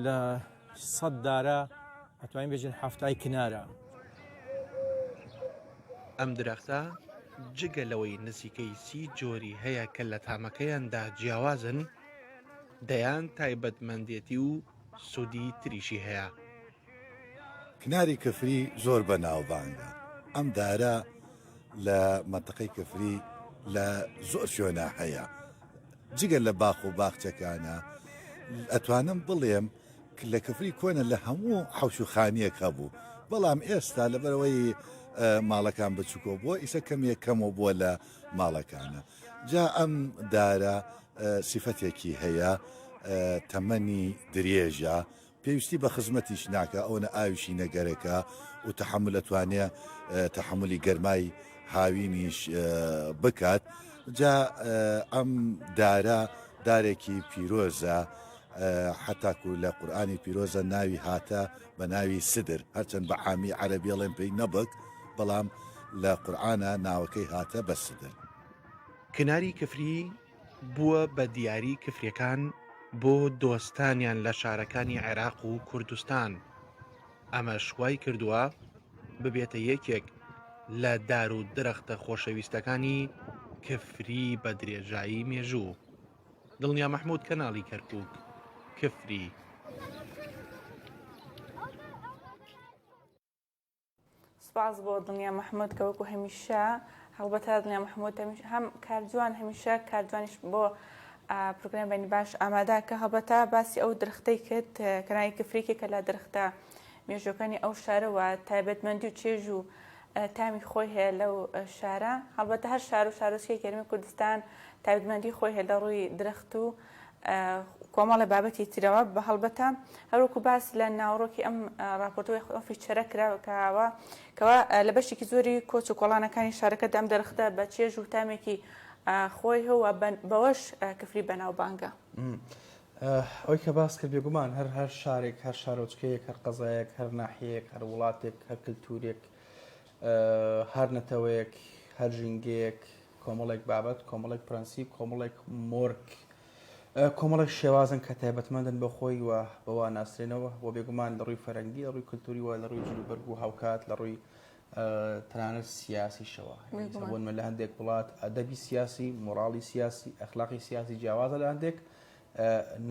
لە 100 دارە ئەتوانین بێژین هەفتای کنارە. ئەم درەختە جگە لەوەی نزیکەی 30 جۆری هەیە کە لە تامەکەیاندا جیاوازن دەیان تایبەتمەندێتی و سوودی تریشی هەیە. کناری کفری زۆر بەناوبانگە ئەم دارە لە مەنتەقەی کفری لە زۆر شوێنە هەیە جگە لە باخ و باخچەکانە ئەتوانم بڵێم لە کفری کۆنە لە هەموو حەوش و خانیەک هەبوو بەڵام ئێستا لەبەرەوەی ماڵەکان بچووکۆ بۆ ئیسە کەمێک کەمەوە بووە لە ماڵەکانە جا ئەم دارە سیفەتێکی هەیە تەمەنی درێژە پێویستی بە خزمەتیش ناکە ئەوە ئاویشی نەگەرەکە و تەحمل ئەتوانێ تەحملی گەرمای هاوینیش بکات جا ئەم دارە دارێکی پیرۆزە حتاکو لە قورآانی پیرۆزە ناوی هاتە بە ناوی سدر هەرچەند بە عامی عەرەبیڵێن پێی نەبک بەڵام لە قورآانە ناوەکەی هاتە بە سدر. کناری کفری بووە بە دیاری کفریەکان بۆ دۆستانیان لە شارەکانی عێراق و کوردستان. ئەمە شوای کردووە ببێتە یەکێک لە دار و درەختە خۆشەویستەکانی کفری بە درێژایی مێژوو. دڵنیا مەحموود، کەناڵی کەرکووک، کفری. سپاس بۆ دڵنیا مەحموود کە وەکو هەمیشە هەڵبەتە دڵنیا مەحموود هەم کارجوان هەمیشە کارجوانیش بۆ پروگرام بەنی باش ئامادا کە هەڵبەتە باسی ئەو درختەی کرد کەناڵی کفریکێک کە لە درختە مێژوەکانی ئەو شارەوە تایبەتمەندی و چێژ و تامی خۆی هەیە لەو شارە. هەڵبەتە هەر شار و شارۆچکەی یەرێمی کوردستان تایبەتمەندی خۆی هەیە لە ڕووی درەخت و کۆمەڵە بابەتی ترەوە بە هەڵبەتە هەروەکو باس لە ناوڕۆکی ئەم راپۆرتەوەی فیچەرە کراوەکەوە کەەوە لە بەشێکی زۆری کۆچ و کۆڵانەکانی شارەکەدا ئەم دەرەختە بە چێژ و تامێکی خۆی هەوە بەوەش کفری بەناوبانگە. ئەوەی کە باس کرد بێگومان هەر شارێک هەر شارۆچکەیەک هەر قەزایەک هەر ناحەیەک هەر وڵاتێک هەر کلتورێک هەر نەتەوەیەک هەر ژینگەیەک کۆمەڵێک بابەت کۆمەڵێک پرەنسیب کۆمەڵێک مۆرگ کۆمەڵێک شێوازن کە تایبەتمەندن بە خۆی وە بەوا ناسرێنەوە بۆ بێگومان لە ڕووی فەرەنگی لە ڕووی کللتوری وە لە ڕووی جلوبەرگ و هاوکات لە ڕووی تەنانەت سیاسیشەوە بوون لە هەندێک وڵات ئەدەبی سیاسی مۆراڵی سیاسی ئەخلاقی سیاسی جیاوازە لە هەندێک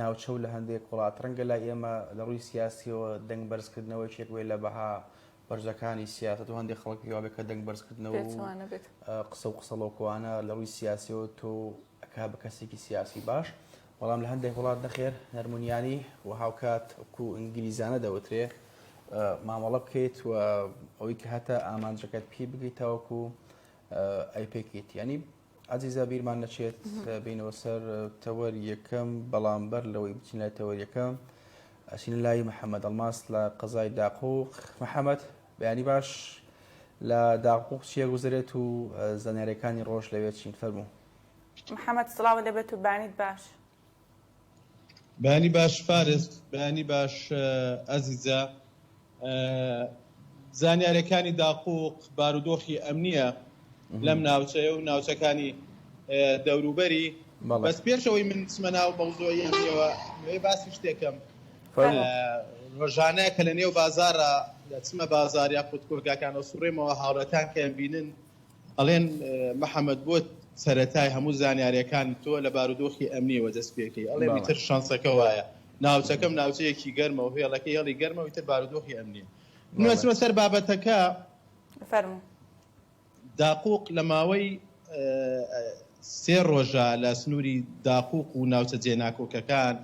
ناوچەو لە هەندێک وڵات ڕەنگە لای ئێمە لە ڕووی سیاسیەوە دەنگ بەرزکردنەوە چێکوێ لە بەها بەرزەکانی سیاست و هەندێک خەڵکی وابێت کە دەنگ بەرزکردنەوە قسە و قسەڵۆکوانە لە ڕووی سیاسیەوە تۆ ئەکا بە کەسێکی سیاسی باش بەڵام لە هەندێک وڵات نەخێر نەرمونیانی و هاوکات وەکو ئینگلیزانە دەوترێ مامەڵە بکەیت و ئەوەی کە هەتا ئامانجەکەت پێ بگەیتەوەکو ئەی پێکیت ینی عزیزە بیرمان نەچێت بینەوە سەر تەوەر یەکەم بەڵام بەر لەوەی بچین لای تەوەر یەکەم ئەچین لای محەممەد ئەڵماس لە قەزای داقوق. محەممەد بەیانی باش لە داقوق چیە گوزرێت و زانیاریەکانی ڕۆژ لەوێت چین فەرموو. محەممەد سڵاو دەبێت و بانیت باش. بەیانی باش فارس، بەیانی باش ئەزیزە. زانیاریەکانی داقوق بارودۆخی ئەمنیە لەم ناوچەیە و ناوچەکانی دەوروبەری. بەس پێشەوەی من چمە ناو مەوزۆی ئەمنیەوە وێ باسی شتێکم ڕۆژانەیە کە لە نێو بازارە چمە بازار یاخود کۆرگاکانە سوڕێمەوە هاوڕەتان کە ئەمبینن ئەڵێن محەممەد بۆ سەرەتای هەموو زانیاریەکان تۆ لە بارودۆخی ئەمنیەوە دەست پێکەی ئەڵێ میتر شانسەکە وایە ناوچەکەم ناوچەیەکی گەرمە و هێڵەکەی هێڵی گەرمە و تر بارودۆخی ئەمنیە. نوێچمە سەر بابەتەکە فەرموو. داقوق لە ماوەی 3 ڕۆژە لە سنووری داقوق و ناوچە جێناکۆکەکان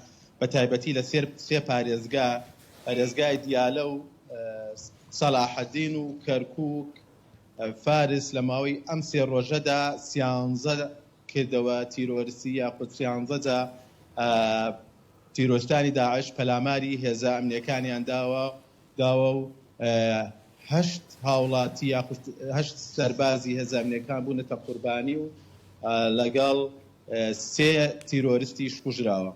بە تایبەتی لە 3 پارێزگای دیالە و سەلاحەدین و کەرکووک فارس لە ماوەی ئەم 3 ڕۆژەدا 13 کردەوە تیرۆریسی یاخود 13 تیرۆشتانی داعش پەلاماری هێزە ئەمنیەکانیان داوە و 8 هاوڵاتی یاخود 8 سەربازی هێزە ئەمنیەکان بوونەتە قوربانی و لەگەڵ 3 تیرۆریستیش کوژراوە.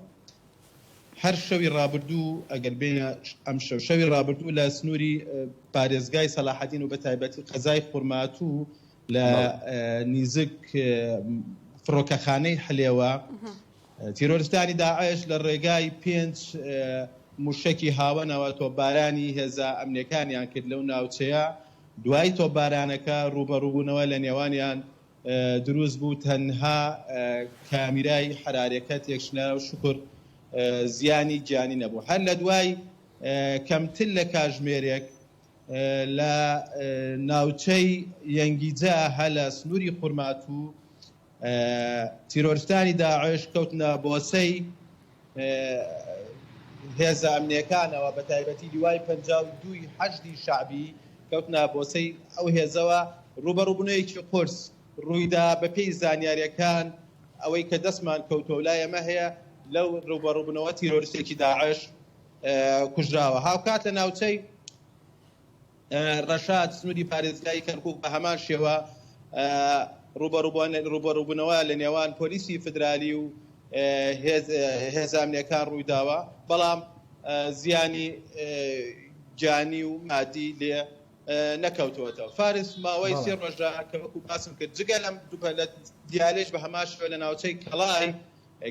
هەر شەوی ڕابردوو ئەگەر بێنە ئەم شەوی ڕابردوو لە سنووری پارێزگای سەلاحەدین و بە تایبەتی قەزای خورماتوو لە نیزک فڕۆکەخانەی حلێوە تیرۆریستانی داعش لە ڕێگای 5 موشکی هاوەنەوە تۆپبارانی هێزە ئەمنیەکانیان کرد لەو ناوچەیە. دوای تۆپبارانەکە ڕوبەڕووبوونەوە لە نێوانیان دروست بوو تەنها کامیرای حرارەکە تێکشنە و شکر زیانی گیانی نەبوو. هەر لە دوای کەمتر لە کاژمێرێک لە ناوچەی یەنگیجە هە لە سنووری خورماتوو تیرۆریستانی داعش کەوتنە بۆسەی هێزە ئەمنیەکانەوە بە تایبەتی دوای 52 حەشدی شعبی کەوتنە بۆسەی ئەو هێزەوە ڕوبەڕووبوونەیەکی قورس ڕوویدا بە پێی زانیاریەکان ئەوەی کە دەستمان کەوتۆ لای ئەمە هەیە لەو ڕوبەڕووبوونەوە تیرۆریستێکی داعش کوژراوە. هاوکات لە ناوچەی ڕەشاد سنووری پارێزگای کەرکووک بە هەمان شێوە ڕوبەڕووبوونەوە لە نێوان پۆلیسی فدرالی و هێزانامنیەکان ڕوویداوە بەڵام زیانی جانی و مادی لێ نەکەوتوەتەوە. فارس ماوەی 3 ڕۆژە کە وەکو باسم کرد جگە لەم لە دیالێش بە هەمان شێوە لە ناوچەی کەڵای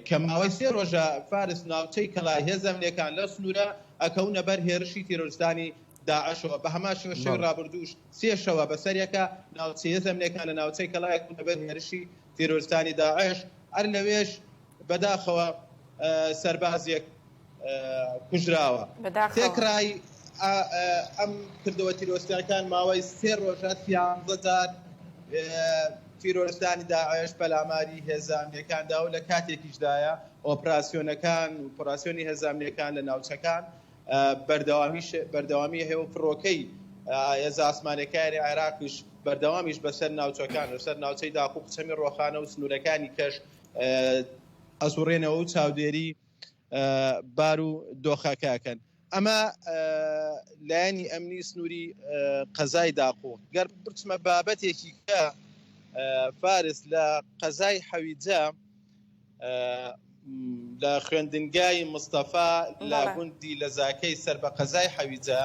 کە ماوەی 3 ڕۆژە فارس ناوچەی کەڵای هێزانامنیەکان لە سنوورە ئەکەونە بەر هێرشی تیرۆریستانی داعشەوە بە هەمان شێوە شەوی ڕابردووش 3 شەوە بەسەریەکە ناوچەی هێزانامنیەکان لە ناوچەی کەڵای ئەکەونە بەر هێرشی تیرۆریستانی داعش هەر لەوێش بەداخەوە سەربازێک کوژراوە. تێکرای ئەم کردەوە تیرۆریستەکان ماوەی 3 ڕۆژە 11,000 تیرۆریستانی داعش پەلاماری هێزانامنیەکاندا و لە کاتێکیشدایە ئۆپراسیۆنی هێزانامنیەکان لە ناوچەکان بەردەوامی هەیە و فڕۆکەی هێزە ئاسمانیەکانی عێراقیش بەردەوامیش بەسەر ناوچەکان لەسەر ناوچەی داخ و قچەمی ڕۆخانە و سنوورەکانی کەش ئەسوڕێنەوە و چاودێری بار و دۆخەکەکەن. ئەمە لایەنی ئەمنی سنووری قەزای داخۆ گەر برچمە بابەتێکی کە فارس لە قەزای حەویجە لە خوێندنگای مستەفا لە گوندی لە زاکەی سەر بە قەزای حەویجە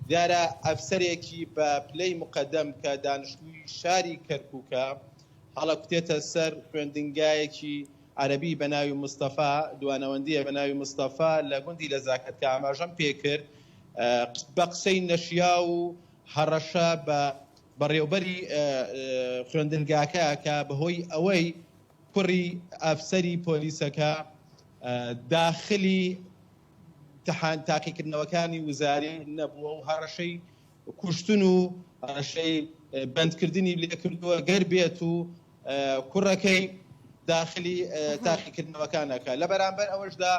دیارە ئەفسەرێکی بە پلەی مقەدەم کە دانیشتووی شاری کەرکووکە هەڵەکوتێتە سەر خوێندنگایەکی عەرەبی بە ناوی مستەفا دوانەوەندیە بە ناوی مستەفا لە گوندی لە زاکەت کە ئاماژەم پێکرد بە قسەی نەشیا و هەڕەشە بە بەڕێوبەری خوێندنگاکە کە بەهۆی ئەوەی کوڕی ئەفسەری پۆلیسەکە داخلی تاقیکردنەوەکانی وزاری نەبووە و هەڕەشەی کوشتن و هەڕەشەی بەندکردنی لێ کردووە گەر بێت و کوڕەکەی داخلی تاقیکردنەوەکانەکە لە بەرامبەر ئەوەشدا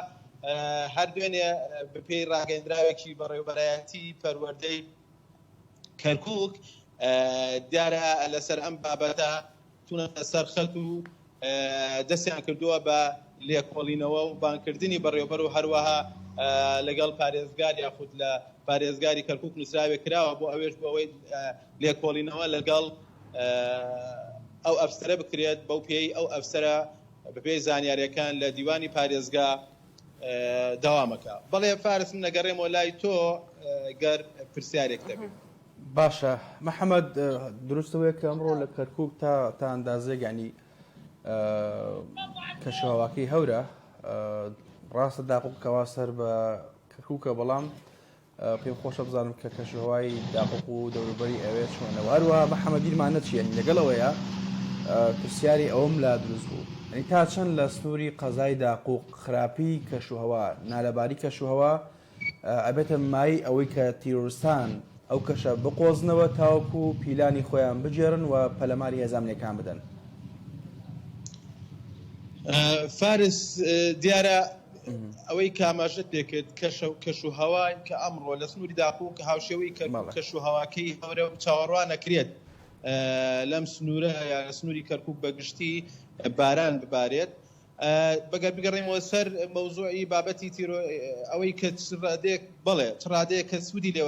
هەردوێنێ بپێی ڕاگەندراوێکی بەڕێوەبەرایەتی پەروەردەی کەرکووک دیارە لەسەر ئەم بابەتە تونەتە سەر خەڵک و دەستیان کردووە بە لێکۆڵینەوە و بانکردنی بەڕێوەبەر و هەروەها لەگەڵ پارێزگار یاخود لە پارێزگاری کەرکووک نووسراوێک کراوە بۆ ئەوێش بۆ ئەوەی لێکۆڵینەوە لەگەڵ ئەو ئەفسەرە بکرێت بەو پێی ئەو ئەفسەرە بەپێی زانیاریەکان لە دیوانی پارێزگا دەوامەکە. بەڵێ فارس من نەگەڕێمەوە لای تۆ گەر پرسیارێک دەبێت. باشە محەممەد دروستەوەیە کە ئەمڕۆ لە کەرکووک تا ئەندازێک ینی کەشەواکەی هەورە ڕاستە داقووکەوا سەر بە کەرکووکە بەڵام پێم خۆشە بزانم کە کەشەوای داقوق و دەوروبەری ئەوێ چۆنەوە هەروە محەممەدیرمان نەچیە لەگەڵەوەیە پرسیاری ئەوم لا دروست بوو ئەنی تا چەند لە سنووری قەزای داقوق خراپی کەشوهەوا نالەباری کەشوهەوا ئەبێتە مای ئەوەی کە تیرۆریستان ئەو کەشە بقۆزنەوە تاوەکو پیلانی خۆیان بجێرن و پەلەماری هێزانامنیەکان بدەن. فارس دیارە ئەوەی کاماژت پێکرد کەشوهەوای کە ئەمڕۆ لە سنووری داخوو کە هاوشێوەی کەشوهەواکەی هەورە چاوەڕوان نەکرێت لەم سنوورە یان لە سنووری کەرکووک بەگشتی باران ببارێت. بەگەر بگەڕێمەوە سەر مەوزوعی بابەتی ئەوەی کە ڕادەیەک بڵێ ڕادەیە کە سوودی لێ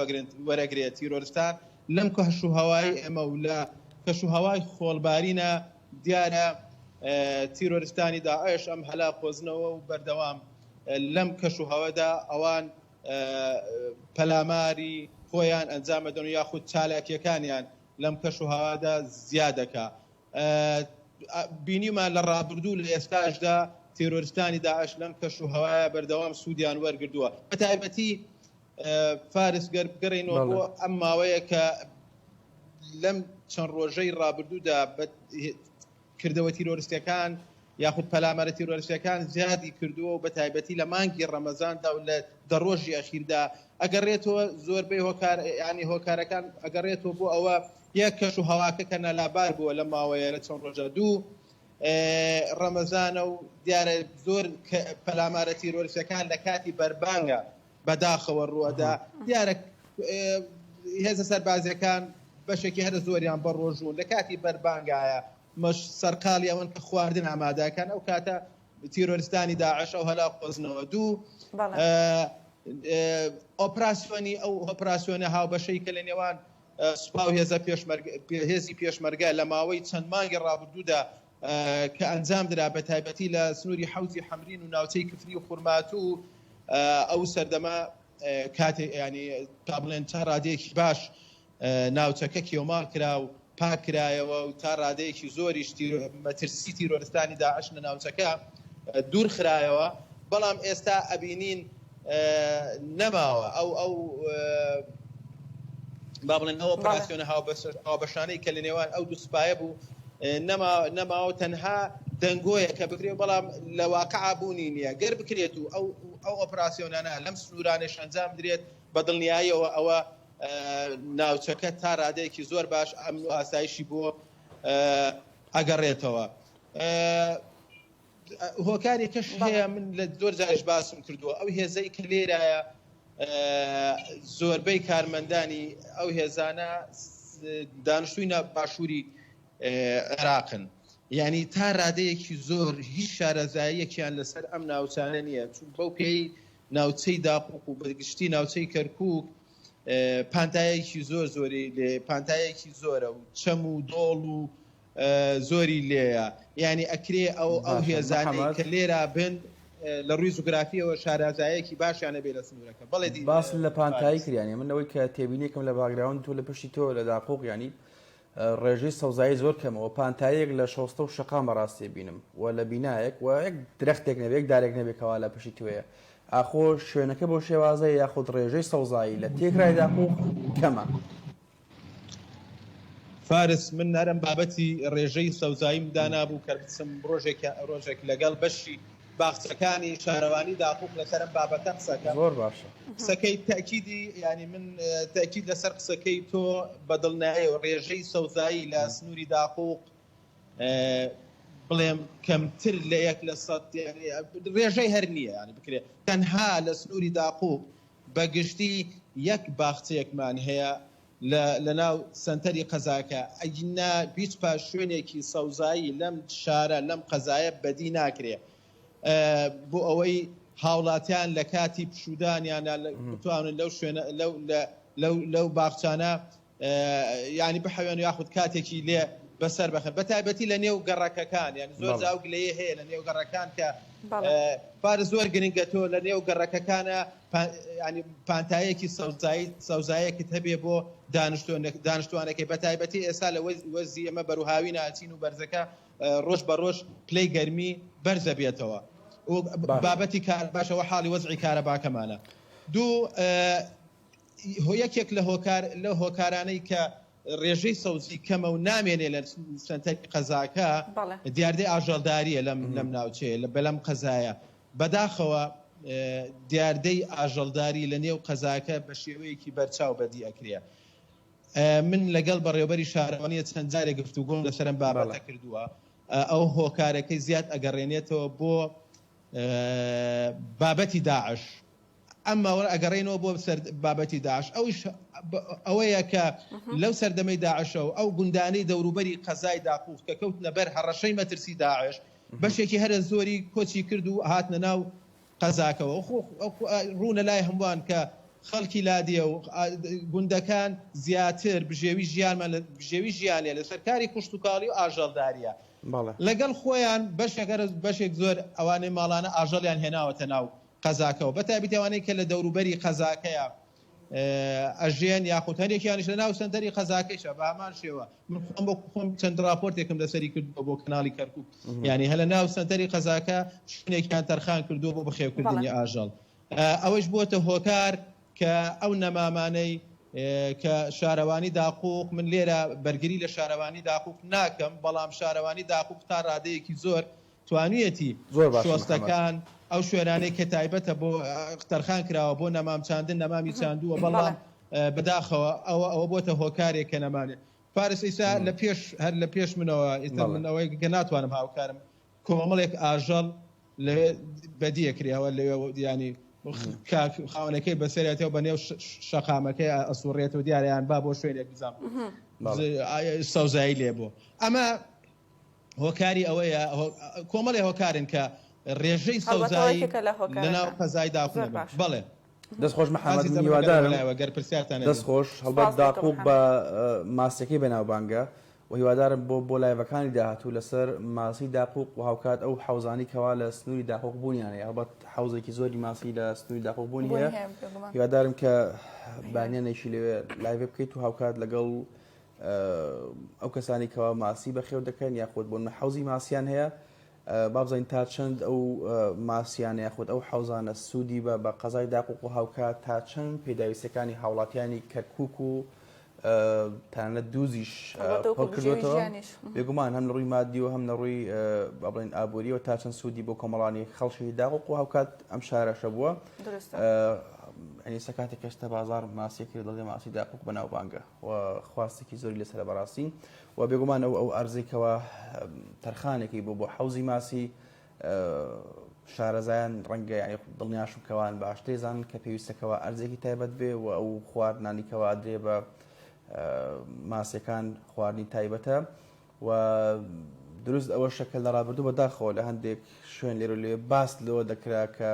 وەرەگرێت تیرۆریستان لەم کەشوهەوای ئێمە و لە کەشوهەوای خۆڵبارینە دیارە تیرۆریستانی داعش ئەم هەلا قۆزنەوە و بەردەوام لەم کەشوهەوەدا ئەوان پەلاماری خۆیان ئەنجام دەدەن و یاخود چالاکیەکانیان لەم کەشوهەوادا زیادەکە. بینیمان لە ڕابردوو لە ئێستاشدا تیرۆریستانی داعش لەم کەشوهەوایە بەردەوام سوودیان وەرگردووە. بە تایبەتی فارس گەڕێنەوە بۆ ئەم ماوەیە کە لەم چەند ڕۆژەی ڕابردوودا کردەوە تیرۆریستەکان یاخود پەلامارە تیرۆریستەکان زیادی کردووە و بە تایبەتی لە مانگی ڕەمەزاندا و لە دەڕۆژی ئەخیردا ئەگەڕێتەوە زۆربەی ینی هۆکارەکان ئەگەڕێتەوە بۆ ئەوە یەک کەشوهەواکە کە نالابار بووە لە ماوەیە لە چەند ڕۆژە دوو ڕەمەزانە و دیارە زۆر پەلامارە تیرۆریستەکان لە کاتی بەربانگە بەداخەوە ڕووەدا دیارە هێزە سەربازیەکان بەشێکی هەرە زۆریان بەڕۆژوون لە کاتی بەربانگایە مەش سەرقاڵی ئەوەن کە خواردن ئامادەکان ئەو کاتە تیرۆریستانی داعش ئەو هەلا قۆزنەوە دوو ئۆپراسیۆنی ئەو ئۆپراسیۆنە هاوبەشەی کە لە نێوان سوپا و هێزی پێشمەرگە لە ماوەی چەند مانگی ڕابردوودا کە ئەنجام درا بە تایبەتی لە سنووری حوزی حەمرین و ناوچەی کفری و خورمات و ئەو سەردەما کاتێک ینی تا بڵێن تا ڕادەیەکی باش ناوچەکە کێوماڵ کرا و پاک کرایەوە و تا ڕادەیەکی زۆریش مەترسی تیرۆرستانی داعش لە ناوچەکە دوور خرایەوە بەڵام ئێستا ئەبینین نەماوە ئەو با بڵێن ئەو ئۆپراسیۆنە هاوبەشانەی کە لە نێوان ئەو دوو سوپایە بوو نەماوە تەنها دەنگۆیە کە بکرێت بەڵام لە واقعا بوونی نییە گەر بکرێت و ئەو ئۆپراسیۆنانە لەم سنوورانش ئەنجام درێت بە دڵنیاییەوە ئەوە ناوچەکە تا ڕادەیەکی زۆر باش ئەمن و ئاسایشی بۆ ئەگەڕێتەوە. هۆکارێکەش هەیە من لە زۆر جارش باسم کردووە ئەو هێزەی کە لێرایە زۆربەی کارمەندانی ئەو هێزانە دانیشتووی باشووری عێراقن یعنی تا ڕادەیەکی زۆر هیچ شارەزاییەکیان لەسەر ئەم ناوچانە نییە چون بەو پێی ناوچەی داقوق و بەگشتی ناوچەی کەرکووک پانتایەکی زۆری لێ پانتایەکی زۆرە و چەم و دۆڵ و زۆری لێیە یعنی ئەکرێ ئەو هێزانەی کە لێرە بن لە ڕووی زوگرافیەوە شارازایەکی باشیانە بێ لە سنوورەکە بەڵێ باس لە پانتایی کریانی منەوەی کە تێبینێکم لە باگراون تۆ لە پشتی تۆ لە داقوق ینی ڕێژەی سەوزایی زۆر کەمەوە پانتایەک لە شۆستە و شقام بەڕاستی بینم و لە بینایەک و یەک درەختێک نەبێت دارێک نەبێتەوە لە پشتی توەیە ئاخۆ شوێنەکە بۆ شێوازەیە یاخود ڕێژەی سەوزایی لە تێکرای داقوق کەمە. فارس من نەرم بابەتی ڕێژەی سەوزاییم دانابوو کە بچم ڕۆژێک لەگەڵ بەشی باخچەکانی شارەوانی داقوق لەسەرم بابەتە قسەکە زۆر باشە قسەکەی تاکیدی ینی من تاکید لەسەر قسەکەی تۆ بەدڵنایە ڕێژەی سەوزایی لە سنووری داقوق بڵێم کەمتر لە 1% ڕێژەی هەر نییە ینی بکرێت تەنها لە سنووری داقوق بەگشتی یەک باخچەیەکمان هەیە لە ناو سنتەری قەزاکە ئەگینا هیچ پاش شوێنێکی سەوزایی لەم شارە لەم قەزایە بەدی ناکرێت بۆ ئەوەی هاوڵاتیان لە کاتی پشودانیانە بتوانن لەو شوێنە لەو باخچانە ینی بحەوێن یاخود کاتێکی لێ بەسەر بخن بە تایبەتی لە نێو گەڕەکەکان یعنی زۆر جاو گلەیە هەیە لە نێو گەڕەکان کە پارە زۆر گرنگە تۆ لە نێو گەڕەکەکانە ینی پانتایەکی سەوزایەکت هەبێ بۆ دانیشتوانەکەی بە تایبەتی ئێستا لە وەرزی ئەمە بەروهاوی ناچین و بەرزەکە ڕۆژ بە ڕۆژ پلەی گەرمی بەرزە بێتەوە بابەتی کار باشەوە حاڵی وەزعی کارەباکەمانە دوو یەکێک لە هۆکارانەی کە ڕێژەی سەوزی کەمە و نامێنێ لە سنتەری قەزاکە دیاردەی ئاژەڵداریە لەم ناوچەیە بەلەم قەزایە بەداخەوە دیاردەی ئاژەڵداری لە نێو قەزاکە بە شێوەیەکی بەرچاو بەدی ئەکرێ من لەگەڵ بەڕێوەبەری شارەوانیە چەند جارێک گفتوگۆم لەسەرم بابەتە کردووە ئەو هۆکارەکەی زیاد ئەگەڕێنێتەوە بۆ بابەتی داعش ئەمما ئەگەڕێنەوە بۆ بابەتی داعش ئەوەیە کە لەو سەردەمەی داعشە و ئەو گوندانەی دەوروبەری قەزای داقوق کە کەوتنە بەر هەڕەشەی مەترسی داعش بەشێکی هەرە زۆری کۆچی کرد و هاتنە ناو قەزاکەوە ڕوونە لای هەمووان کە خەڵکی لادیە و گوندەکان زیاتر بژێوی ژیانێ لە سەرکاری کوشتتوکاڵی و ئاژەڵداریە لەگەڵ خۆیان بەشێک زۆر ئەوانەی ماڵانە ئاژەڵیان هێناوەتە ناو قەزاکەەوە بە تایبەتەوانەی کە لە دەوروبەری قەزاکەیە ئەژێن یاخود هەرێکیانیش لە ناو سنتەری قەزاکەیشە بە هەمان شێوە من خۆم چەند راپۆرتێکم لەسەری کردووە بۆ کەناڵی کەرکووک یعنی هە لە ناو سنتەری قەزاکە شوێنێکیان تەرخان کردووە بۆ بەخێوکردنی ئاژەڵ ئەوەش بووەتە هۆکار کە ئەو نەمامانەی کە شارەوانی داقوق من لێرە بەرگری لە شارەوانی داقوق ناکەم بەڵام شارەوانی داقوق تا ڕادەیەکی زۆر توانویەتی شۆستەکان ئەو شوێنانەی کە تایبەتە بۆ تەرخان کراوە بۆ نەمام چاندن نەمامی چاندووە بەڵام بەداخەوە ئەوە بۆتە هۆکارێک کە نەمانێت پارس ئیسا هەر لە پێش منەوە منەوەی گە ناتوانم هاوکارم کۆمەڵێک ئاژەڵ بەدیەکریەوە لەوێ ینی خاونەکەی بەسەرێتەوە بە نێو شەقامەکەی ئەسوڕێتەوە دیارەیان با بۆ شوێنێک بزانام سەوزایی لێ بۆ ئەمە هۆکاری ئەوەیە کۆمەڵی هۆکارن کە ڕێژەی سەوزایی لەناو قەزای داخۆ بڵێ دەستخۆش محەممەد میوادارم دەستخۆش هەڵبەت داقوق بە ماسەکەی بەناوبانگە و هیوادارم بۆ لایڤەکانی داهاتوو لەسەر ماسی داقوق و هاوکات ئەو حوزانی کەوا لە سنووری داقوق بوونیانەیە هەڵبەت حوزێکی زۆری ماسی لە سنووری داقوق بوونی هەیە هیوادارم کە بانیانێکی لەوێ لایڤ بکەیت و هاوکات لەگەڵ ئەو کەسانی کەوا ماسی بەخێو دەکەن یاخود بۆ حوزی ماسییان هەیە بابزین تا چەند ئەو ماسییان یاخود ئەو حوزانە سوودی بە قەزای داقوق و هاوکات تا چەند پێداویستەکانی هاوڵاتیانی کەرکووک و تانە دووزیش کردوێتەوە بێگومان هەم لە ڕووی مادی و هەم لە ڕووی بڵین ئابووری و تا چەند سوودی بۆ کۆمەڵانی خەڵکی داقوق و هاوکات ئەم شارەشە بووە ئەنی سەکاتی کەشتە بازار ماسیەکرد دەڵێ ماسی داقوق بەناوبانگە و خواستێکی زۆری لەسەر بەڕاستی و بێگومان ئەو ئەرزێکەوە تەرخانێکی بۆ حوزی ماسی شارەزایان ڕەنگە یعنی دڵنیاشکەوان باشتێزان کە پێویستەکەەوە ئەرزێکی تایبەت بێ و ئەو خواردنانیکەوە ئەدرێ بە ماسیەکان خواردنی تایبەتە و دروست ئەوە شەکەل لە ڕابردوو بەداخەوە لە هەندێک شوێن لێرە لێ باس لەوە دەکرا کە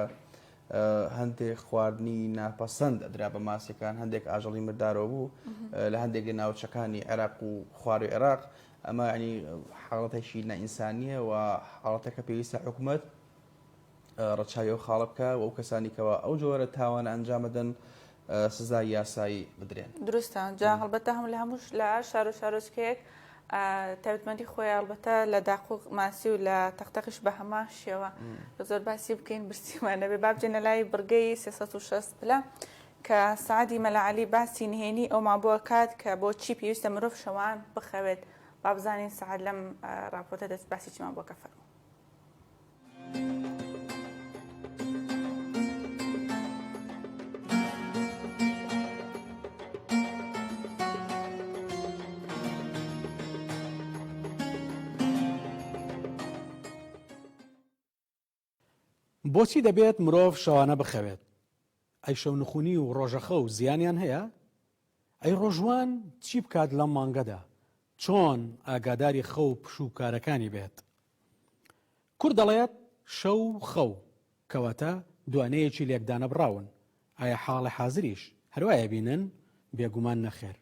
هەندێک خواردنی ناپەسەند ئەدرا بە ماسیەکان هەندێک ئاژەڵی مردارەوە بوو لە هەندێک لە ناوچەکانی عێراق و خواروی عێراق ئەمە ینی حاڵەتێکی نائینسانیە و حاڵەتەکە پێویستە حکوومەت ڕەچاوی ئەو خاڵە بکە و ئەو کەسانیکەوە ئەو جۆرە تاوانە ئەنجامەدەن سزای یاسایی بدرێن دروستە جا هەڵبەتە هەم لە هەمووش لە شار و شارۆچکەیەک تایبەتمەندی خۆی هەڵبەتە لە داقوق ماسی و لە تەختەقیش بە هەما شێوە زۆر باسی بکەین برسیوانە بێ بابجێنە لای بڕگەی 360 پلە کە سعادی مەلاعەلی باسی نهێنی ئەو مابووە کات کە بۆچی پێویستە مرۆڤ شەوان بخەوێت با بزانین سعاد لەم راپۆرتە دەست باسی چی مابووەکە فەرموو. بۆچی دەبێت مرۆڤ شەوانە بخەوێت؟ ئەی شەو نخونی و ڕۆژەخە و زیانیان هەیە؟ ئەی ڕۆژوان چی بکات لەم مانگەدا؟ چۆن ئاگاداری خەو و پشوکارەکانی بێت؟ کوڕ دەڵێت شەو خەو کەواتە دوانەیەکی لێکدانە بڕاون. ئایا حاڵی حازریش هەروایە بینن؟ بێگومان نەخێر.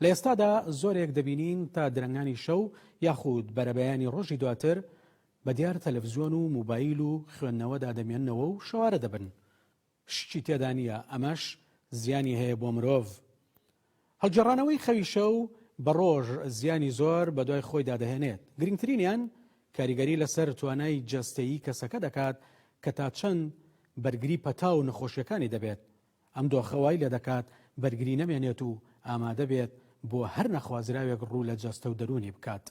لە ئێستادا زۆرێک دەبینین تا درەنگانی شەو یاخود بەرەبەیانی ڕۆژی دواتر بە دیار تەلەڤیزیۆن و موبایل و خوێندنەوەدا دەمێننەوە و شەوارە دەبن. شتی تێدا نییە ئەمەش زیانی هەیە بۆ مرۆڤ. هەڵگەڕانەوەی خەوی شەو بە ڕۆژ زیانی زۆر بە دوای خۆیدا دەهێنێت. گرنگترینیان کاریگەری لەسەر توانای جەستەیی کەسەکە دەکات کە تا چەند بەرگری پەتا و نەخۆشیەکانی دەبێت. ئەم دۆخەوای لە دەکات بەرگری نەمێنێت و ئامادە بێت بۆ هەر نەخوازراوێک ڕوو لە جەستە و دەرونی بکات.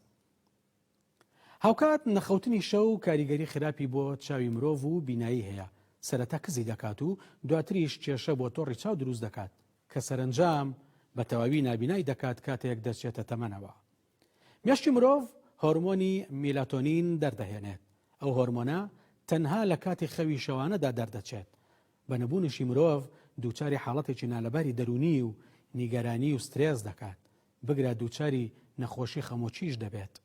هاوکات نەخەوتنی شەو کاریگەری خراپی بۆ چاوی مرۆڤ و بینایی هەیە. سەرەتا کزی دەکات و دواتریش کێشە بۆ تۆڕی چاو دروست دەکات کە سەرنجام بە تەواوی نابینایی دەکات کاتێک دەچێتە تەمەنەوە. مێشتی مرۆڤ هۆرمۆنی میلاتۆنین دەردەهێنێت. ئەو هۆرمۆنە تەنها لە کاتی خەوی شەوانەدا دەردەچێت. بە نەبوونشی مرۆڤ دووچاری حاڵەتێکی نالەباری دەرونی و نیگەرانی و سترێس دەکات. بگرە دووچاری نەخۆشی خەمۆچیش دەبێت.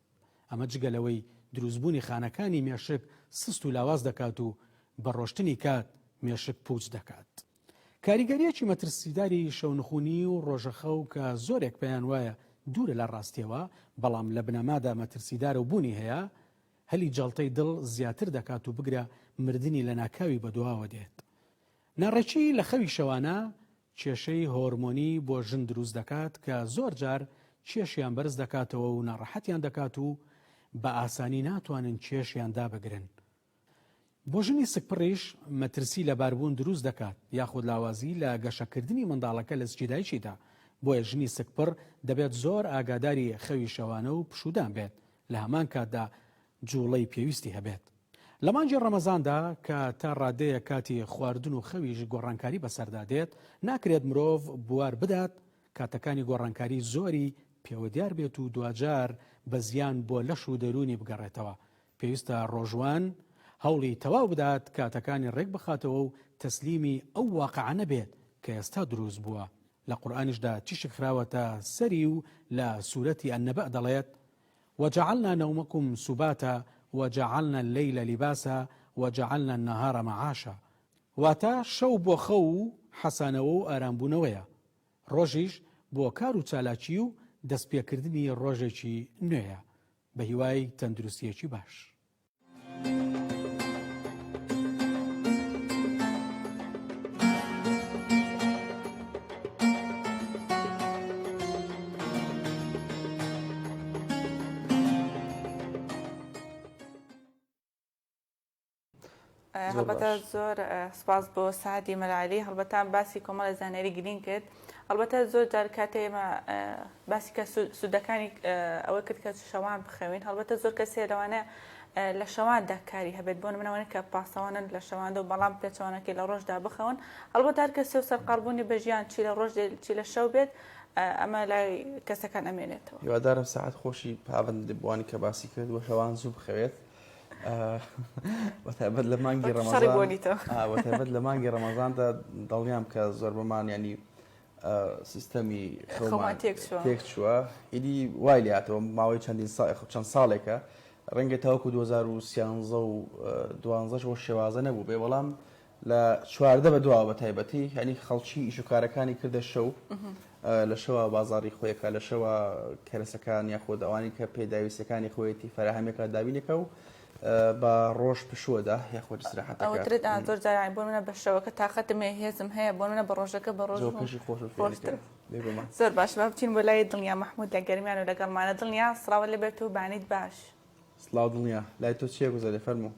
ئەمە جگەلەوەی دروستبوونی خانەکانی مێشک سست و لاواز دەکات و بە ڕۆشتنی کات مێشک پوچ دەکات. کاریگەریەکی مەترسیداری شەونخونی و ڕۆژەخە و کە زۆرێک پێیان وایە دوورە لە ڕاستیەوە بەڵام لە بنەمادا مەترسیدار و بوونی هەیە هەلی جەڵتەی دڵ زیاتر دەکات و بگرە مردنی لە ناکاوی بەدواوە دێت. ناڕێکی لە خەوی شەوانە کێشەی هۆرمۆنی بۆ ژن دروست دەکات کە زۆر جار کێشیان بەرز دەکاتەوە و ناڕەحەتیان دەکات و بە ئاسانی ناتوانن کێشیان دابگرن. بۆ ژنی سکپڕیش مەترسی لە باربوون دروست دەکات یاخود لاوازی لە گەشەکردنی منداڵەکە لە سکیدایشیدا. بۆیە ژنی سکپڕ دەبێت زۆر ئاگاداری خەوی شەوانە و پشودان بێت لە هەمان کاتدا جوڵەی پێویستی هەبێت. لە مانجی ڕەمەزاندا کە تا ڕادەیە کاتی خواردن و خەویش گۆڕانکاری بەسەردادێت ناکرێت مرۆڤ بوار بدات کاتەکانی گۆڕانکاری زۆری پێوە دیار بێت و دوجار بە زیان بۆ لەش و دەرونی بگەڕێتەوە. پێویستە ڕۆژوان هەوڵی تەواو بدات کاتەکانی ڕێک بخاتەوە و تەسلیمی ئەو واقعانە بێت کە ئێستا دروست بووە. لە قورئانیشدا چیشک خراوەتە سەری و لە سوورەتی ئەنەبە دەڵێت وجعلنا نومكم سباتا وجعلنا الليل لباسا وجعلنا النهار معاشا. واتە شەو بۆ خەو و حەسانەوە و ئارامبوونەوەیە، ڕۆژیش بۆ کار و چالاکی و دەستپێکردنی ڕۆژێکی نوێیە بە هیوای تەندروستیەکی باش. هەڵبەتە زۆر سپاس بۆ سعدی مەلعلی هەڵبەتە باسی کۆمەڵە زانیاری گرین کرد هەڵبەتە زۆر جار کاتێ ئێمە باسی کە سوودەکانی ئەوە کرد کە شەوان بخەوین هەڵبەتە زۆر کەسێ لەوانە لە شەواندا کاری هەبێت بۆ منەوەی کە پاسەوانن لە شەواندا و بەڵام پێچوانەکەی لە ڕۆژدا بخەون هەڵبەت هەر کەسێ و سەرقەڵبوونی بە ژیان چی لە ڕۆژ چی لە شەو بێت ئەمە لای کەسەکان ئەمێنێتەوە. هیوادارم سەعات خۆشی پابند بوانی کە باسی کرد و شەوان زوو بخەوێت. وەتایبەت لە مانگی ڕەمەزان لە مانگی ڕەمەزاندا دڵنیام کە زۆر بەمان ینی سیستەمی خۆمان تێک چووە ئیدی وای لاتەوە ماوەی چەند ساڵێکە ڕەنگە تاوەکو 2013 و 12 بۆ شێوازە نەبوو بێ بەڵام لە چواردە بە دواوە بە تایبەتی هەنی خەڵکی ئیشوکارەکانی کردە شەو لە شەوە بازاڕی خۆیەکە لە شەوە کەرەسەکان یاخۆ ئەوانی کە پێداویستەکانی خۆیەتی فەرهەمێکە دابینێکە و بە ڕۆژ پشووەدا یاخۆ استراحەتەکە ئەوترێت زۆر جاران بۆ منە بە شەوەکە تااقەتمێ هێزم هەیە بۆ منە بە ڕۆژەکە بە ڕۆژ خۆشتر زۆر باش بە بچین بۆ لای دڵنیا مەحموود لە گەرمیان و لەگەڵمانە دڵنیا سڵاوە لێ بێت و بانیت باش سڵاو دڵنیا لای تۆ چیە گوزارێ فەرموو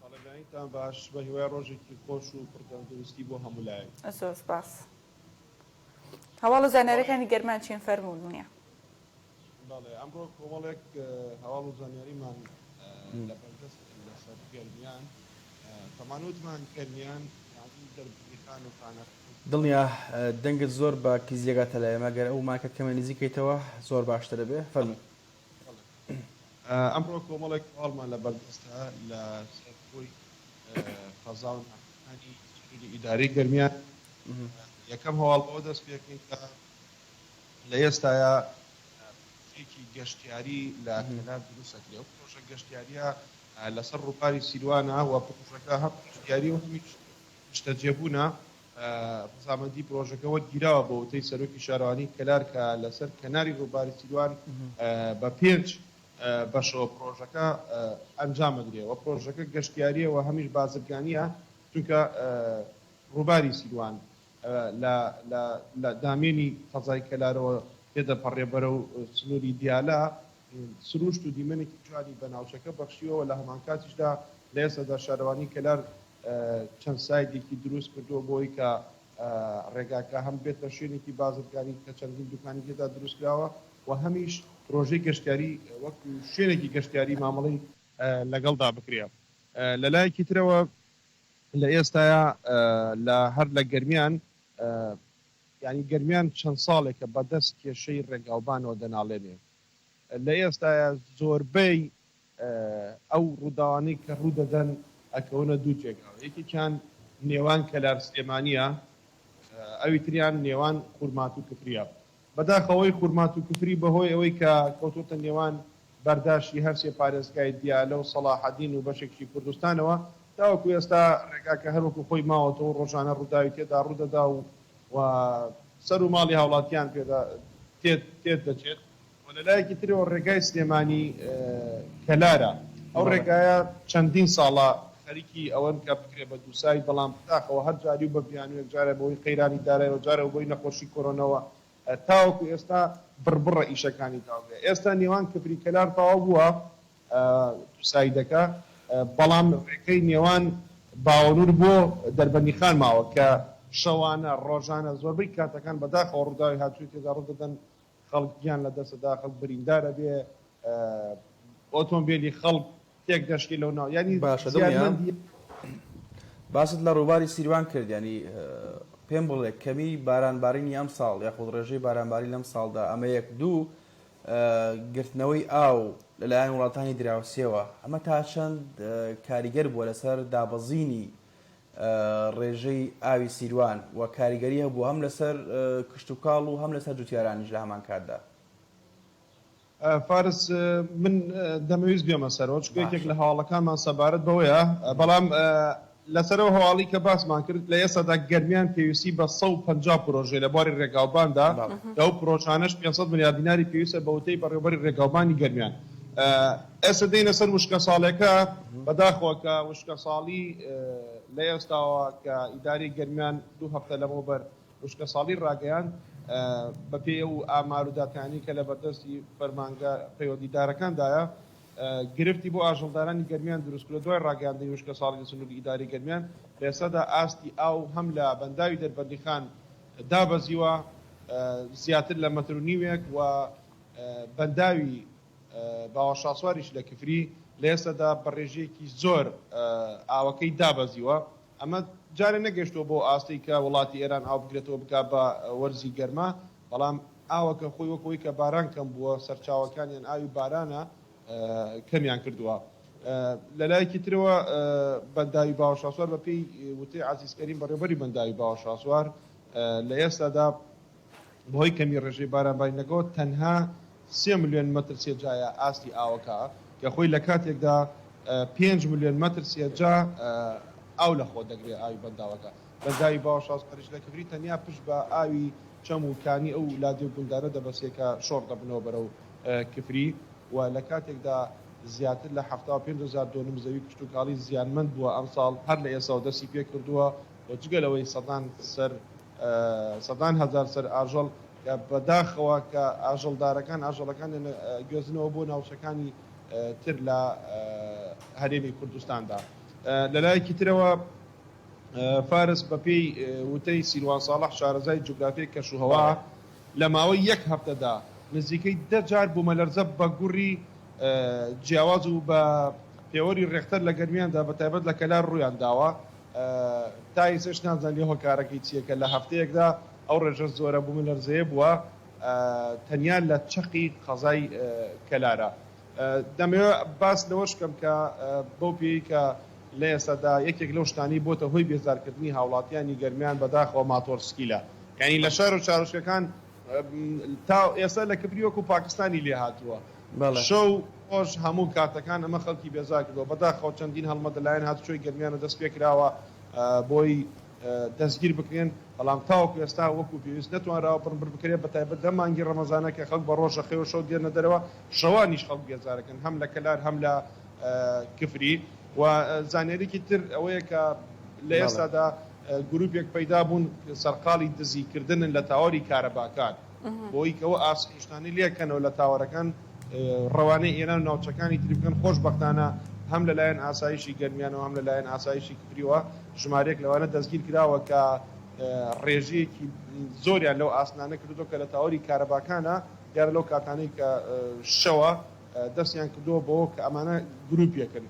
بەڵێنیتان باش بە هیوای ڕۆژێکی خۆش و پڕتەندروستی بۆ هەموو لایەک زۆر سپاس هەواڵ و زانیاریەکانی گەرمان چین فەرموو دڵنیا بەڵێ ئەمڕۆ کۆمەڵێک هەواڵ و زانیاریمان لە بەردەست لەسەر گەرمیان تەمانوتمان گەرمیان دەربخان و خانە دڵنیا دەنگت زۆر بە کیزیەکە لە ئێمە گەر ئەو ماکە کەمە نزیکەیتەوە زۆر باشترە بێ فەرموو ئەمڕۆ کۆمەڵێک هەواڵمان لە بەردەستە لە سەرخۆی قەزا و ناحەقانی سنووری ئیداری گەرمیان یەکەم هەواڵ بەوە دەست پێکەین کە لە ئێستاە گەشتیاری لە کەنار دروستەکرێ و پرۆژە گەشتیاریە لەسەر ڕووباری سیروانە و پرۆژەکە هەم گەشتیاری و هەمیش شتەجێبوونە ڕزامەندی پرۆژەکەەوە گیراوە بە وتەی سەرۆکی شارەوانی کەلار کە لەسەر کەناری ڕووباری سیروان بە 5 بەشەوە پرۆژەکە ئەنجامەدرێ و پرۆژەکە گەشتیاریەوە هەمیش بازرگانیە چونکە ڕووباری سیروان لە دامێنی قەزای کەلارەوە پێدەپەڕێ بەرە و سنووری دیالە سروشت و دیمەنێکی جوانی بە ناوچەکە بەخشیەوە لە هەمان کاتیشدا لە ئێستادا شارەوانی کەلار چەند سایدێکی دروست کردووە بۆی کە ڕێگاکە هەم بێتە شوێنێکی بازرگانی کە چەندین دوکانی تێدا دروستکراوە و هەمیش پرۆژەی گەشتیاری وەکو شوێنێکی گەشتیاری مامەڵی لەگەڵدا بکرێ لە لایەکی ترەوە لە ئێستاە لە هەر لە گەرمیان ینی گەرمیان چەند ساڵێکە بەدەست کێشەی ڕێگاوبانەوە دەناڵێنێ لە ئێستاە زۆربەی ئەو ڕووداوانەی کە ڕوودەدەن ئەکەونە دوو جێگاوە یەکێکیان نێوان کەلار سلێمانیە ئەوی تریان نێوان خورمات و کفریە بەداخەوەی خورمات و کفری بەهۆی ئەوەی کە کەوتوتە نێوان بەرداشتی هەرسێ پارێزگای دیالە و سەڵاحەدین و بەشێکی کوردستانەوە تاوەکو ئێستا ڕێگاکە هەروەکو خۆی ماوەتەوە ڕۆژانە ڕووداوی تێدا ڕوودەدا و سەر و ماڵی هاوڵاتیان تێت دەچێت و لەلایەکی ترەوە ڕێگای سلێمانی کەلارە ئەو ڕێگایە چەندین ساڵە خەریکی ئەوەن کە بکرێ بە دووسای بەڵام پتاخەوە هەر جاری و بە بیانوێک جارە بەوەی قەیرانی دارایەوە جارەوە بۆی نەخۆشی کۆرۆنەوە تاوەکو ئێستا بڕبڕە ئیشەکانی تاوێ ئێستا نێوان کفری کەلار تەواو بووە دووسایدەکە بەڵام ڕێگەی نێوان باوەنور بۆ دەربەندیخان ماوە کە شەوانە ڕۆژانە زۆربەی کاتەکان بەداخەوە ڕووداوی هاتووی تێدا ڕوودەدەن خەڵک گیان لە دەستەدا خەڵک بریندارە بێ ئۆتۆمبیلی خەڵک تێک دەشکی لەو ناو ینی باشە باست لە ڕووباری سیروان کرد ینی پێم بڵێ کەمی بارانبارینی ئەم ساڵ یاخود ڕێژەی بارانباری لەم ساڵدا ئەمە 1-2 گرتنەوەی ئاو لەلایەن وڵاتانی دراوسێەوە ئەمە تا چەند کاریگەر بووە لەسەر دابەزینی ڕێژەی ئاوی سیروان و کاریگەری هەبوو هەم لەسەر کشت و کاڵ و هەم لەسەر جوتیارانیش لە هەمان کاتدا فارس من دەمەویست بێمە سەرۆ چکێکێک لە هەواڵەکانمان سەبارەت بەوەیە بەڵام لەسەرەوە هەواڵی کە باسمان کرد لە ئێستادا گەرمیان پێویستی بە 150 پرۆژێ لە بواری ڕێگاوباندا ئەو پرۆژانەش 500 ملیار دیناری پێویستە بەوتەی بەڕێوەبەری ڕێگاوبانی گەرمیان ئێستا دێنە سەر وشکە ساڵێکە بەداخەوە کە وشکە ساڵی لە ئێستاوە کە ئیداری گەرمیان 2 هەفتە لەمەوبەر وشکە ساڵی ڕاگەیان بە پێ و ئامار و داکانی کە لە بەردەستی فەرمانگە پەیوەندیدارەکاندایە گرفتی بۆ ئاژەڵدارانی گەرمیان دروستکرە دوای ڕاگەاندنی وشکە ساڵی سنووری ئیداری گەرمیان لە ئێستادا ئاستی ئاو هەم لە بەنداوی دەربەندیخان دابەزیوە زیاتر لە مەتر و نیوێک و بەنداوی باوەشاسواریش لە کفری لە ئێستادا بە ڕێژەیەکی زۆر ئاوەکەی دابەزیوە ئەمە جارێ نەگەشتەوە بۆ ئاستی کە وڵاتی ئێران ئاو بگرێتەوە بکات بە وەرزی گەرما بەڵام ئاوەکە خۆی وەکەوەی کە باران کەم بووە سەرچاوەکانیان ئاوی بارانە کەمیان کردووە لە لایەکی ترەوە بەنداوی باوەشاسوار بە پێی وتەی عەزیزکەریم بەڕێوەبەری بەنداوی باوەشاسوار لە ئێستادا بەهۆی کەمی ڕێژەی بارانبارینەکەەوە تەنها 3 ملیۆن مەتر سێجایە ئاستی ئاوەکە کە خۆی لە کاتێکدا 5 ملیۆن مەتر سێجا ئاو لە خۆ دەگرێت ئاوی بەنداوەکە بەنداوی باوەشاسوارش لە کفری تەنیا پشت بە ئاوی چەم و کانی ئەو لادێ و گوندارە دەبەسێکە شۆڕ دەبنەوە بەرەو کفری و لە کاتێکدا زیاتر لە 75,000 دۆنم زەوی کشتتوکاڵی زیانمەند بووە ئەم ساڵ هەر لە ئێسا دەستی پێ کردووە و جگەلەوەی سەدان هزار سەر ئاژەڵ کە بەداخەوە کە ئاژەڵدارەکان ئاژەڵەکان گوێزنەوە بۆ ناوچەکانی تر لە هەرێمی کوردستاندا لەلایەکی ترەوە فارس بەپێی وتەی سیروان ساڵح شارەزای جوگرافیای کەشوهەوا لە ماوەی 1 هەفتەدا نزیکەی 10 جار بوومەلەرزە بە گوڕی جیاواز و بە پێوەری ڕێختەر لە گەرمیاندا بە تایبەت لە کەلار ڕوویان داوە تا ئێسش نازان لێ هۆکارەکەی چیەکە لە هەفتەیەکدا ئەو ڕێژە زۆرە بوومەلەرزەیە بووە تەنیا لە چەقی قەزای کەلارە دەمەوێت باس لەوەش بکەم کە بەو پێی کە لە ئێستادا یەکێک لەو شتانی بۆتە هۆی بێزارکردنی هاوڵاتیانی گەرمیان بەداخەوە ماتۆرسکیلە یعنی لە شار و چارۆشکەکان تا ئێستا لە کبری وەکو پاکستانی لێ هاتووە شەو خۆش هەموو کاتەکان ئەمە خەڵکی بێزار کردەوە بەداخەوە چەندین هەڵمە لەلایەن هاتوچۆی گەرمیانە دەست پێ کراوە بۆی دەستگیر بکرێن بەڵام تاوەکو ئێستا وەکو پێویست نەتوانراوە پڕبر بکرێت بە تایبەت دە مانگی ڕەمەزانە کە خەڵک بە ڕۆژە خێوە شەو دێنە دەرەوە شەوانیش خەڵک بێزارەکەن هەم لە کەلار هەم لە کفری و زانێریکی تر ئەوەیە کە لە ئێستادا گروپێک پەیدا بوون سەرقاڵی دزیکردنن لە تاوەری کارەباکان بۆی کەەوە ئاسیشتانی لێکەنەوە لە تاوەرەکان ڕەوانەی ئێران و ناوچەکانی تری بکەن خۆشبەختانە هەم لەلایەن ئاسایشی گەرمیانەوە هەم لەلایەن ئاسایشی کفریوە ژمارێک لەوانە دەستگیر کراوە کە ڕێژەیەکی زۆریان لەو ئاسنانە کردو کە لە تاوەری کارەباکانە دیارە لەو کاتانەی کە شەوە دەستیان کردووە بۆ کە ئەمانە گروپیەکەن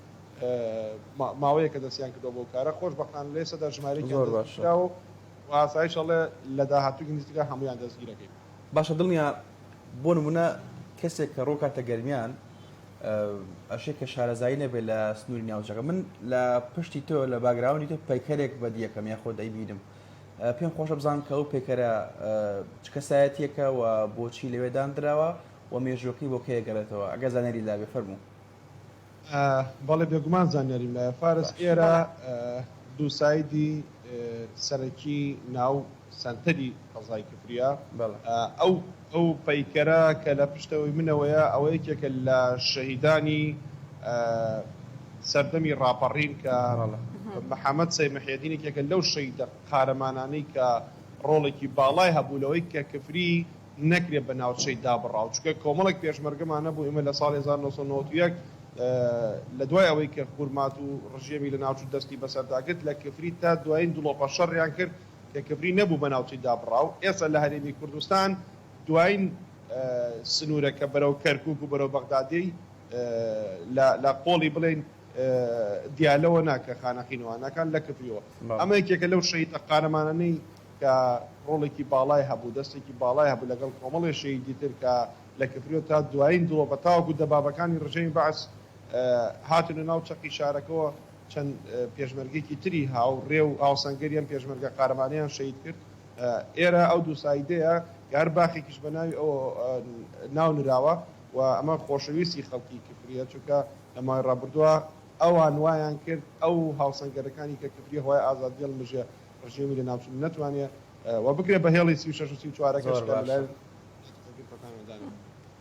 ماوەیە کە دەستیان کردەوە بۆ کارە خۆشبەختانە لە ئێستادا ژمارەیەکی و ئاسایشەڵێ لە داهاتووی نزیکە هەمویان دەستگیرەکەی باشە دڵنیا بۆ نمونە کەسێک کە ڕۆکاتە گەرمیان ئەشێک کە شارەزایی نەبێت لە سنووری ناوچەکە من لە پشتی تۆ لە باگراونی تۆ پەیکەرێک بەدیەکەم یا خۆ دەیبینم پێم خۆشە بزانم کە ئەو پێکەرە چ کەسایەتیەکە و بۆچی لەوێ دانراوە و مێژوەکەی بۆ کێ گەڕێتەوە ئەگە زانێری لابێ فەرموو بەڵێ بێگومان زانیاریم لە فارس ئێرە دووسایدی سەرەکی ناو سنتەری قەزای کفریە ئەو پەیکەرە کە لە پشتەوەی منەوەیە ئەوە یەکێکە لە شەهیدانی سەردەمی ڕاپەڕین کە محەممەد سەید مەحیەدینێکێکە لەو شەیدە قارەمانانەی کە ڕۆڵێکی باڵای هەبوولەوەی کە کفری نەکرێت بە ناوچەی دابڕاو چکە کۆمەڵێک پێشمەرگەمانە بوو ئێمە لە ساڵی 1991 لە دوای ئەوەی کە خورمات و ڕژێمی لە ناوچوو دەستی بەسەرداگرت لە کفری تا دوایین دڵۆپە شەڕیان کرد کە کفری نەبوو بە ناوچەی دابڕاو ئێستا لە هەرێمی کوردستان دوایین سنوورەکە بەرەو کەرکووک و بەرەو بەغدادی لە قۆڵی بڵێن دیالەوە ناکە خانەخینەوانەکان لە کفریەوە ئەمە یەکێکە لەو شەیدە قارەمانانەی کە ڕۆڵێکی باڵای هەبوو دەستێکی باڵای هەبوو لەگەڵ کۆمەڵی شەیدی تر کە لە کفریەوە تا دوایین دڵۆپە تاوەکو دەبابەکانی ڕژەمی بەعس هاتونە ناو چەقی شارەکەەوە چەند پێشمەرگێکی تری هاوڕێ و هاوسەنگەریان پێشمەرگە قارەمانیان شەید کرد ئێرە ئەو دووسایدەیە یار باخێکیش بە ناوی ئەو ناو نراوە و ئەمە خۆشەویستی خەڵکی کفریە چونکە لە مای ڕابردووە ئەوان وایان کرد ئەو هاوسەنگەرەکانی کە کفری هۆی ئازادی هەڵمژێ ڕژێمی لە ناوچوون نەتوانێت و بکرێ بە هێڵی 36 و 34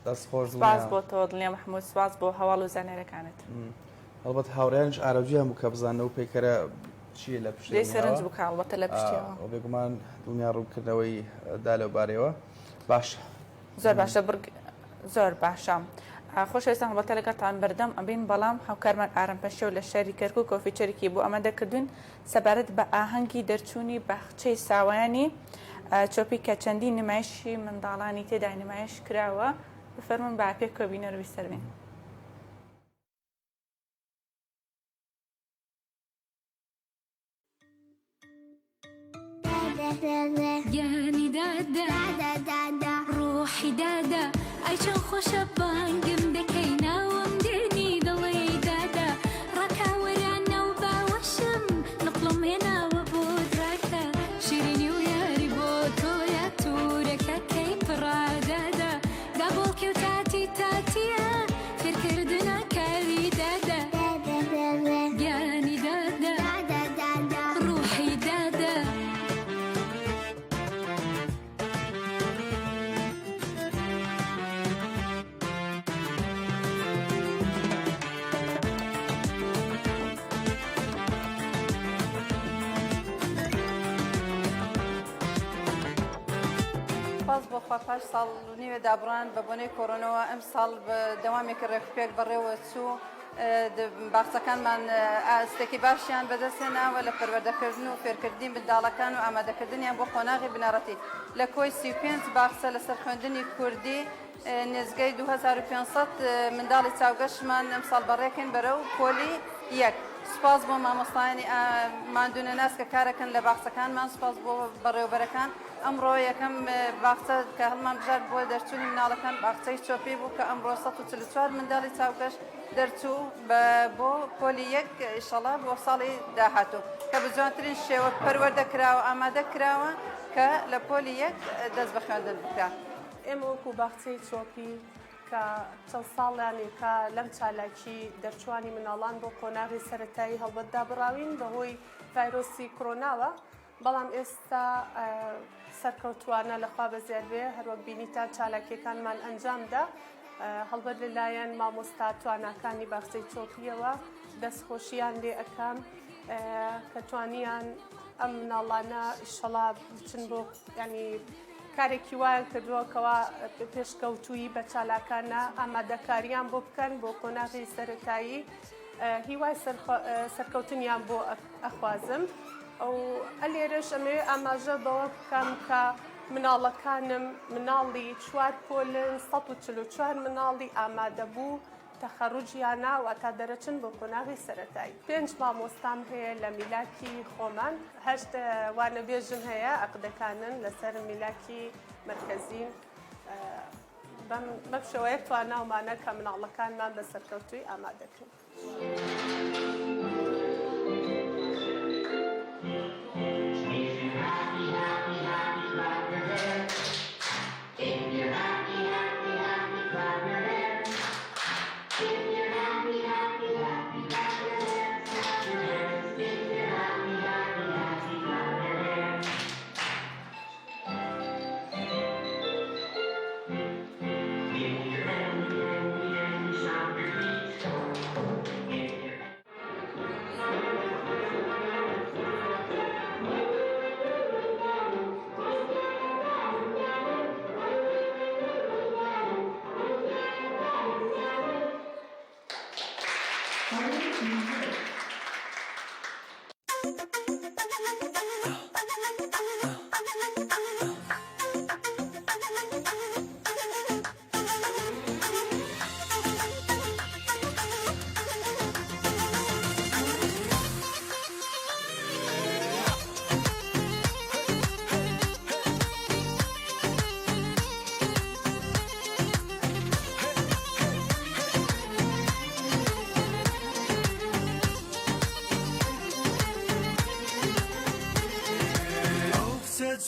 دەست خۆش سپاس بۆ تۆ دڵنیا محمود سپاس بۆ هەواڵ و زانێرەکانت هەڵبەت هاوڕێنش ئارەجیان بوو کە بزانە و پێکەرە چیە لە پشت لێ سەرنج بکە هەڵبەتە لە پشتیەوە بێگومان دڵنیا ڕووکردنەوەی دا لەوبارەوە باش زۆر باشە زۆر باشە خۆشەویستان هەڵبەتە لەگەڵتان بەردەم ئەبین بەڵام هاوکارمان ئارەمپەشە و لە شاری کەرکووک کۆفیچەرێکی بۆ ئەمەدە کردوون سەبارەت بە ئاهەنگی دەرچوونی باخچەی ساوایانی چۆپی کە چەندی نمایشی منداڵانی تێدا نمایش کراوە بفەرمون بە پێک کۆبینەروی سەربین. گیانی دادا ڕۆحی دادا ئەی چەند خۆشە بانگم دەکەی ناوم دێنی دڵی دادا ڕاکاوەرانە و باوەشم نقڵم هێناوە بۆ دراکە شیرینی و یاری بۆ تۆیە تورەکە کەی پڕادادا دابۆڵکە و تاتیە فێرکردنە کاوی دادا گیانی دادا ڕۆحی دادا بۆ خواپاش ساڵ و نیوێ دابڕان بە بۆنەی کۆرۆنەوە ئەم ساڵ بە دەوامێکی ڕێکپێک بەڕێوە چوو باخچەکانمان ئاستێکی باشیان بەدەستێناوە لە پەروەردەکردن و فێرکردنی منداڵەکان و ئامادەکردنیان بۆ خۆناغی بنەڕەتی لە کۆی 35 باخچە لەسەر خوێندنی کوردی نزگەی 2500 منداڵی چاوگەشمان ئەم ساڵ بەڕێکن بەرەو پۆلی یەک. سپاس بۆ مامۆستایانی ماندوونە ناس کە کارەکەن لە باخچەکانمان سپاس بۆ بەڕێوەبەرەکان. ئەمڕۆ یەکەم باخچە کە هەڵمان بژار بۆ دەرچوونی مناڵەکان باخچەی چۆپی بوو کە ئەمڕۆ 144 منداڵی چاوگەشت دەرچوو بۆ پۆلی یەک ئینشەڵا بۆ ساڵی داهاتوو کە بە جوانترین شێوە پەروەردەکراوە ئامادە کراوە کە لە پۆلی یەک دەست بە خوێندن بکات. ئێمە وەکو باخچەی چۆپی کە چەند ساڵیانی کە لەم چالاکی دەرچوانی مناڵان بۆ قۆناغی سەرەتایی هەڵبەتدا بڕاوین بەهۆی ڤایرۆسی کۆرۆناوە بەڵام ئێستا سەرکەوتوانە لەخوا بەزیادبێ هەروەک بینیتان چالاکیەکانمان ئەنجامدا هەڵبەت لەلایەن مامۆستا تواناکانی باخچەی چۆپیەوە دەستخۆشییان لێ ئەەکەم کە توانیان ئەم مناڵانە ئیشەڵا بچن بۆ ینی کارێکی وایە کردووەکەوە پێشکەوتووی بە چالاکانە ئامادەکاریان بۆ بکەن بۆ قۆناغی سەرەتایی هیوای سەرکەوتنیان بۆ ئەخوازم ئەو ئەلێرەش ئەمێ ئاماژە بەوە بکەم کە مناڵەکانم مناڵی 4 پۆلن 144 مناڵی ئامادە بوو تەخەڕوجیانە و تا دەرەچن بۆ قۆناغی سەرەتایی 5 مامۆستام هەیە لە میلاکی خۆمان 8 وانەبێژم هەیە عەقدەکانن لەسەر میلاکی مرکەزین بەم شێوەیە تواناومانە کە مناڵەکانمان بە سەرکەوتووی ئامادەکەین.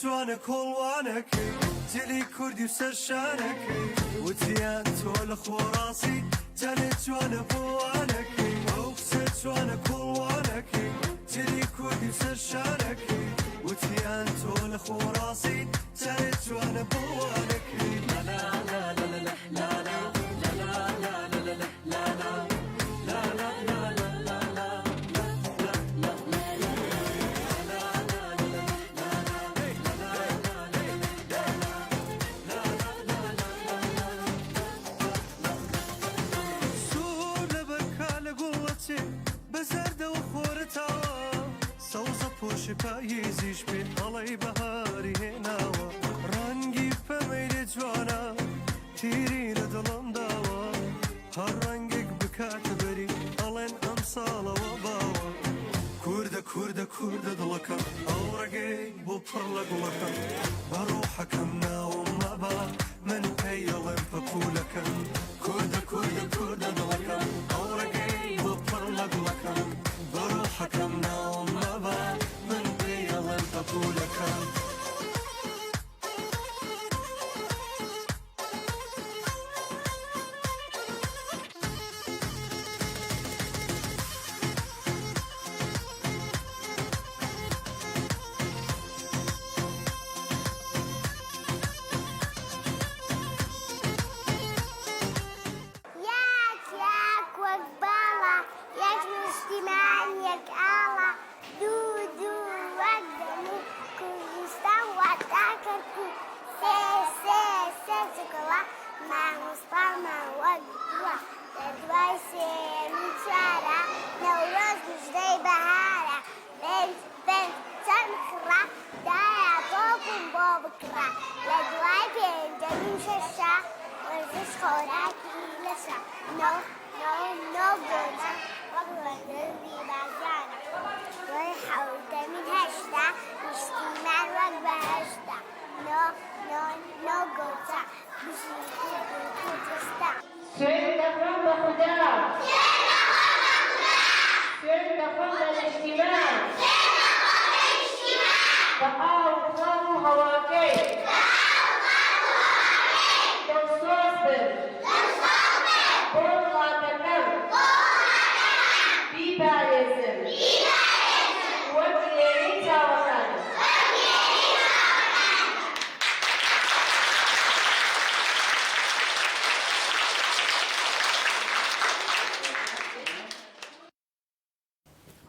جوانە کۆڵوانەکەی جلی کوردی و سەرشانەکەی وتیان تۆ لە خۆڕاستی جانێ جوانە بۆوانەکەی ئەو قسە جوانە کوڵوانەکەی جلی کوردی سەر شارەکەی وتیان تۆ لە خۆڕاستی جارێت جوانە بۆوانەکەی پاییزیش بێ هەڵی بەهاری هێناوە ڕەنگی پەمەیرێ جوانە تیری لە دڵم داوە هەر ڕەنگێک بکاتە بەری ئەڵێن ئەم ساڵەوە باوە کووردە کووردە کووردە دڵەکەم ئەو ڕێگەی بۆ پڕ لە گوڵەکەم بە ڕۆحەکەم ناوم مەبا من پێی ئەڵێم پەپولەکەم کووردە کووردە کووردە دڵەکەم ئەو ڕێگەی بۆ پڕ لە گوڵەکەم بە ڕۆحەکەم ناوم مەبا پەپولەکەم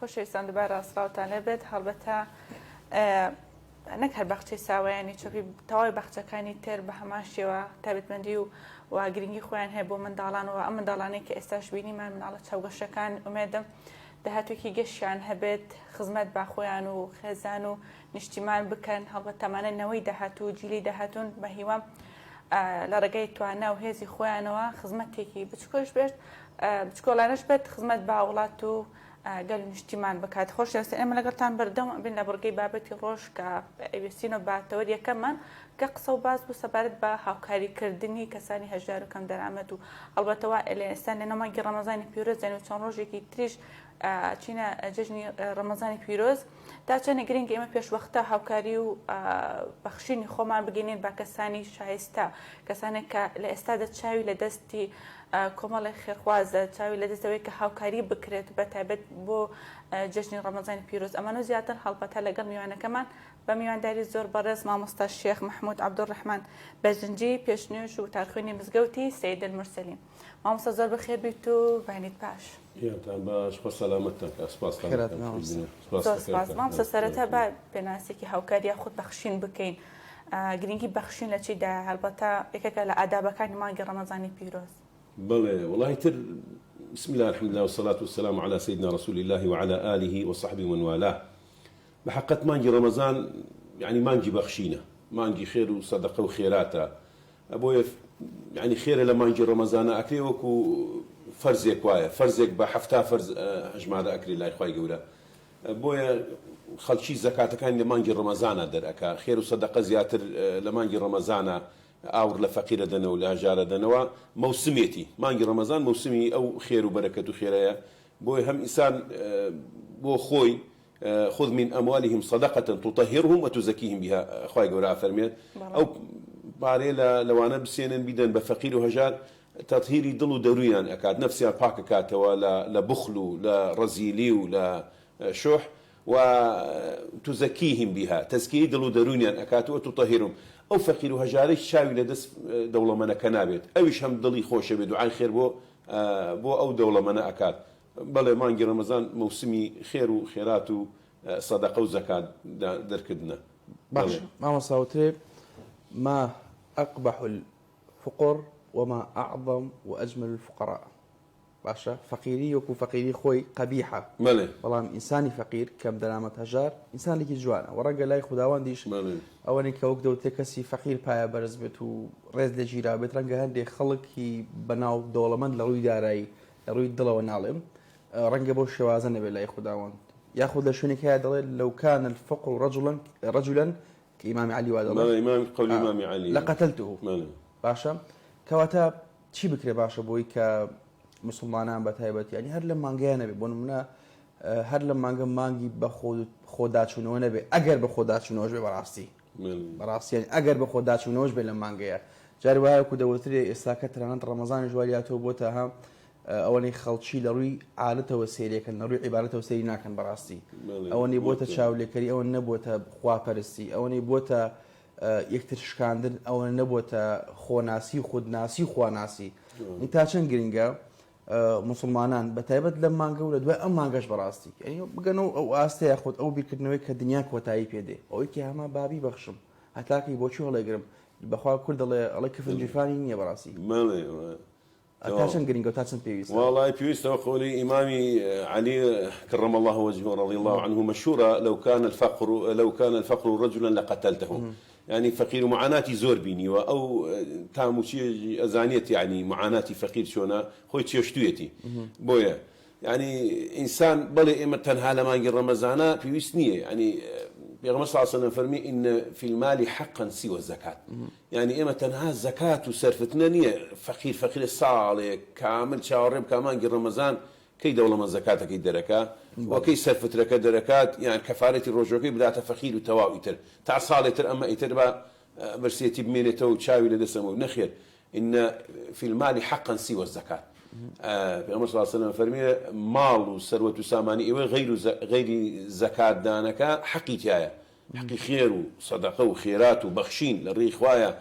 خۆشەویستان دووبارە ڕاستراوتان لێبێت هەڵبەتە نەک هەر بەخچەی ساوایانی چۆپی تەواوی بەخچەکانی تر بە هەمان شێوە تایبەتمەندی و گرنگی خۆیان هەیە بۆ منداڵانەوە ئەم منداڵانەی کە ئێستاش بینیمان مناڵە چاوگەشەکان ئومێدەم داهاتوێکی گەشتیان هەبێت خزمەت با خۆیان و خێزان و نیشتیمان بکەن هەڵبەتەمانە نەوەی داهاتوو جیلی داهاتوون بە هیوام لە ڕێگەی توانە و هێزی خۆیانەوە خزمەتێکی بچکۆش بێت بچکۆڵانەش بێت خزمەت با وڵات و گەل نیشتیمان بکات خۆشەویستان ئێمە لەگەڵتان بەردەم بین لە بڕگەی بابەتی ڕۆژ کە ئەوێستینەوە باتەوە یەکەممان کە قسە و باز بوو سەبارەت بە هاوکاریکردنی کەسانی هەژار و کەم دەرامەت و هەڵبەتەوە لە ئێستا لە مانگی ڕەمەزانی پیرۆز و چەند ڕۆژێکی تریش چینە جژنی ڕەمەزانی پیرۆز تا چەندە گرنگ ئێمە پێشوەختە هاوکاری و بەخشینی خۆمان بگەینێن با کەسانی شایستە کەسانێک کە لە ئێستا دەچاوی لە دەستی کۆمەڵی خێرخوازە چاوی لە دەستەوەی کە هاوکاری بکرێت بە تایبەت بۆ جژنی ڕەمەزانی پیرۆز ئەمانە زیاتر هەڵبەتە لەگەڵ میوانەکەمان بە میوانداری زۆر بەڕێز مامۆستا شێخ محمود عەبدوڕەحمان بەرزنجی پێشنوێژ و تارخوێنی مزگەوتی سەید المورسەلین مامۆستا زۆر بەخێر بیت و بینیت باش یاتان باش خۆ سەلامەتتان سپاس مامۆستا سەرەتا با پێناسێکی هاوکاری خۆت بەخشین بکەین گرنگی بەخشین لە چیدا هەڵبەتە یەکێکە لە ئادابەکانی مانگی ڕەمەزانی پیرۆز بلى والله تر بسم الله الحمد لله والصلاة والسلام على سيدنا رسول الله وعلى آله وصحبه ومن والاه بحقت مانجي رمضان يعني مانجي بخشينة مانجي خير وصدقة وخيراته أبويا يعني خير لما مانجي رمضان أكلي وكو فرزك وايا فرزك بحفتها فرز أجمع أكلي الله إخوائي قولا أبويا خلشي زكاة كان لمانجي رمضان درأكا خير وصدقة زياتر لمانجي رمضان ئاور لە فەقیرە دەنە و لە هەژارە دەنەوە مەوسمێتی مانگی ڕەمەزان مەوسمی ئەو خێر و بەرەکەت و خێرەیە بۆی هەم ئینسان بۆ خۆی خذ من أموالهم صدقة تطهرهم وتزكيهم بها خوای گەورە فەرمێت ئەو پارەیە لەوانە بسێنن بیدەن بە فەقیر و هەژار تطهيري دڵ و دەرویان ئەکات نەفسیان پاکەکاتەوە لە بخل و لە ڕەزیلی و لە شۆح وتزكيهم بها تزكيه دلو دەرونیان ئەکات و تطهيرهم ئەو فەقیر و هەژارەی چاوی لە دەست دەوڵەمەنەکە نابێت ئەویش هەم دڵی خۆشە بێت دوعای خێر بۆ ئەو دەوڵەمەنە ئەکات بەڵێ مانگی ڕەمەزان موسمی خێر و خێرات و سەدەقە و زەکات دەرکردنە. باش مامۆستاوترێ ما أقبح الفقر وما أعظم وأجمل الفقراء. باشا فقيري وكو فقيري خوي قبيحة والله إنساني فقير كم دلامة هجار إنسان لكي جوانا ورقا لاي خداوان ديش أولي كوك دولتي كسي فقير بايا برزبت ورز لجيرا بيت رنقا هندي خلقي بناو دولمان لروي داراي لروي الدلا ونعلم رنقا بو شوازن بلاي خداوان ياخذ لشوني كهذا لو كان الفقر رجلا كإمام علي وهذا إمام قول إمام علي لقتلته باشا كواتا چی بکرێ باشە بۆی کە مسلمانان بە تایبەت ینی هەر لە مانگەیە نەبێ بۆ نمونە هەر لە مانگە مانگی بە خۆداچوونەوە نەبێ ئەگەر بە خۆداچوونەوەش بێ بەڕاستی ئەگەر بە خۆداچوونەوەش بێ لە مانگەیە جاری وایەکو دەوترێ ئێستاکە تەنانەت ڕەمەزانی ژوالیاتەوە بۆتە هەم ئەوەی خەڵکی لە ڕووی عادەتەوە سێریەکەن لە ڕووی عیبارەتەوە سێری ناکەن بەڕاستی ئەوەی بۆتە چاولێکەری ئەوە نەبووتە خواپەرستی ئەوەی بۆتە یەکتر شکاندن ئەوە نەبووتە خۆناسی خودناسی خواناسی تا چەند گرنگە مسلمانان بە تایبەت لەم مانگە و لە دوای ئەم مانگەش بەڕاستی بگەنەوە ئەو ئاستەیە خۆت ئەو بیرکردنەوەی کە دنیا کۆتایی پێدێ ئەوەی کە هەمە بابی بەخشم هەتاکەی بۆچی هەڵێگرم بەخوا کورد دەڵێ ئەڵێ کفنجیفانی نییە بەڕاستی تا چەند گرنگە و تا چەند پێویستە والله پێویستەوە قولی ئیمامی علی كرم الله وجهه رضي الله عنه مشهورة لو كان الفقر رجلا لقتلته يعني فقير معاناتي زور بيني أو تاموشي أزانيتي يعني معاناتي فقير شونا خوي تشتويتي بويا يعني إنسان بلي إما تنها لما نجي رمضان في وسنية يعني بيغمر صلى الله عليه وسلم فرمي إن في المال حقا سوى الزكاة يعني إما تنها الزكاة وسرفتنا نية فقير الصالح كامل شاورب كمان نجي رمضان كي دولة من زكاة كي دركة وكي سرفت لك دركات يعني كفارة الرجوكي بدأت فخير وتواويتر تعصالتر أما يتربى برسيتي بمينته وتشاوي لدسمه نخير إن في المال حقا سوى الزكاة بيغمر صلى الله عليه وسلم فرمي مال وثروة ساماني غير زكاة دانك حقيتها حقي خير وصدقة وخيرات وبخشين للريخ وايا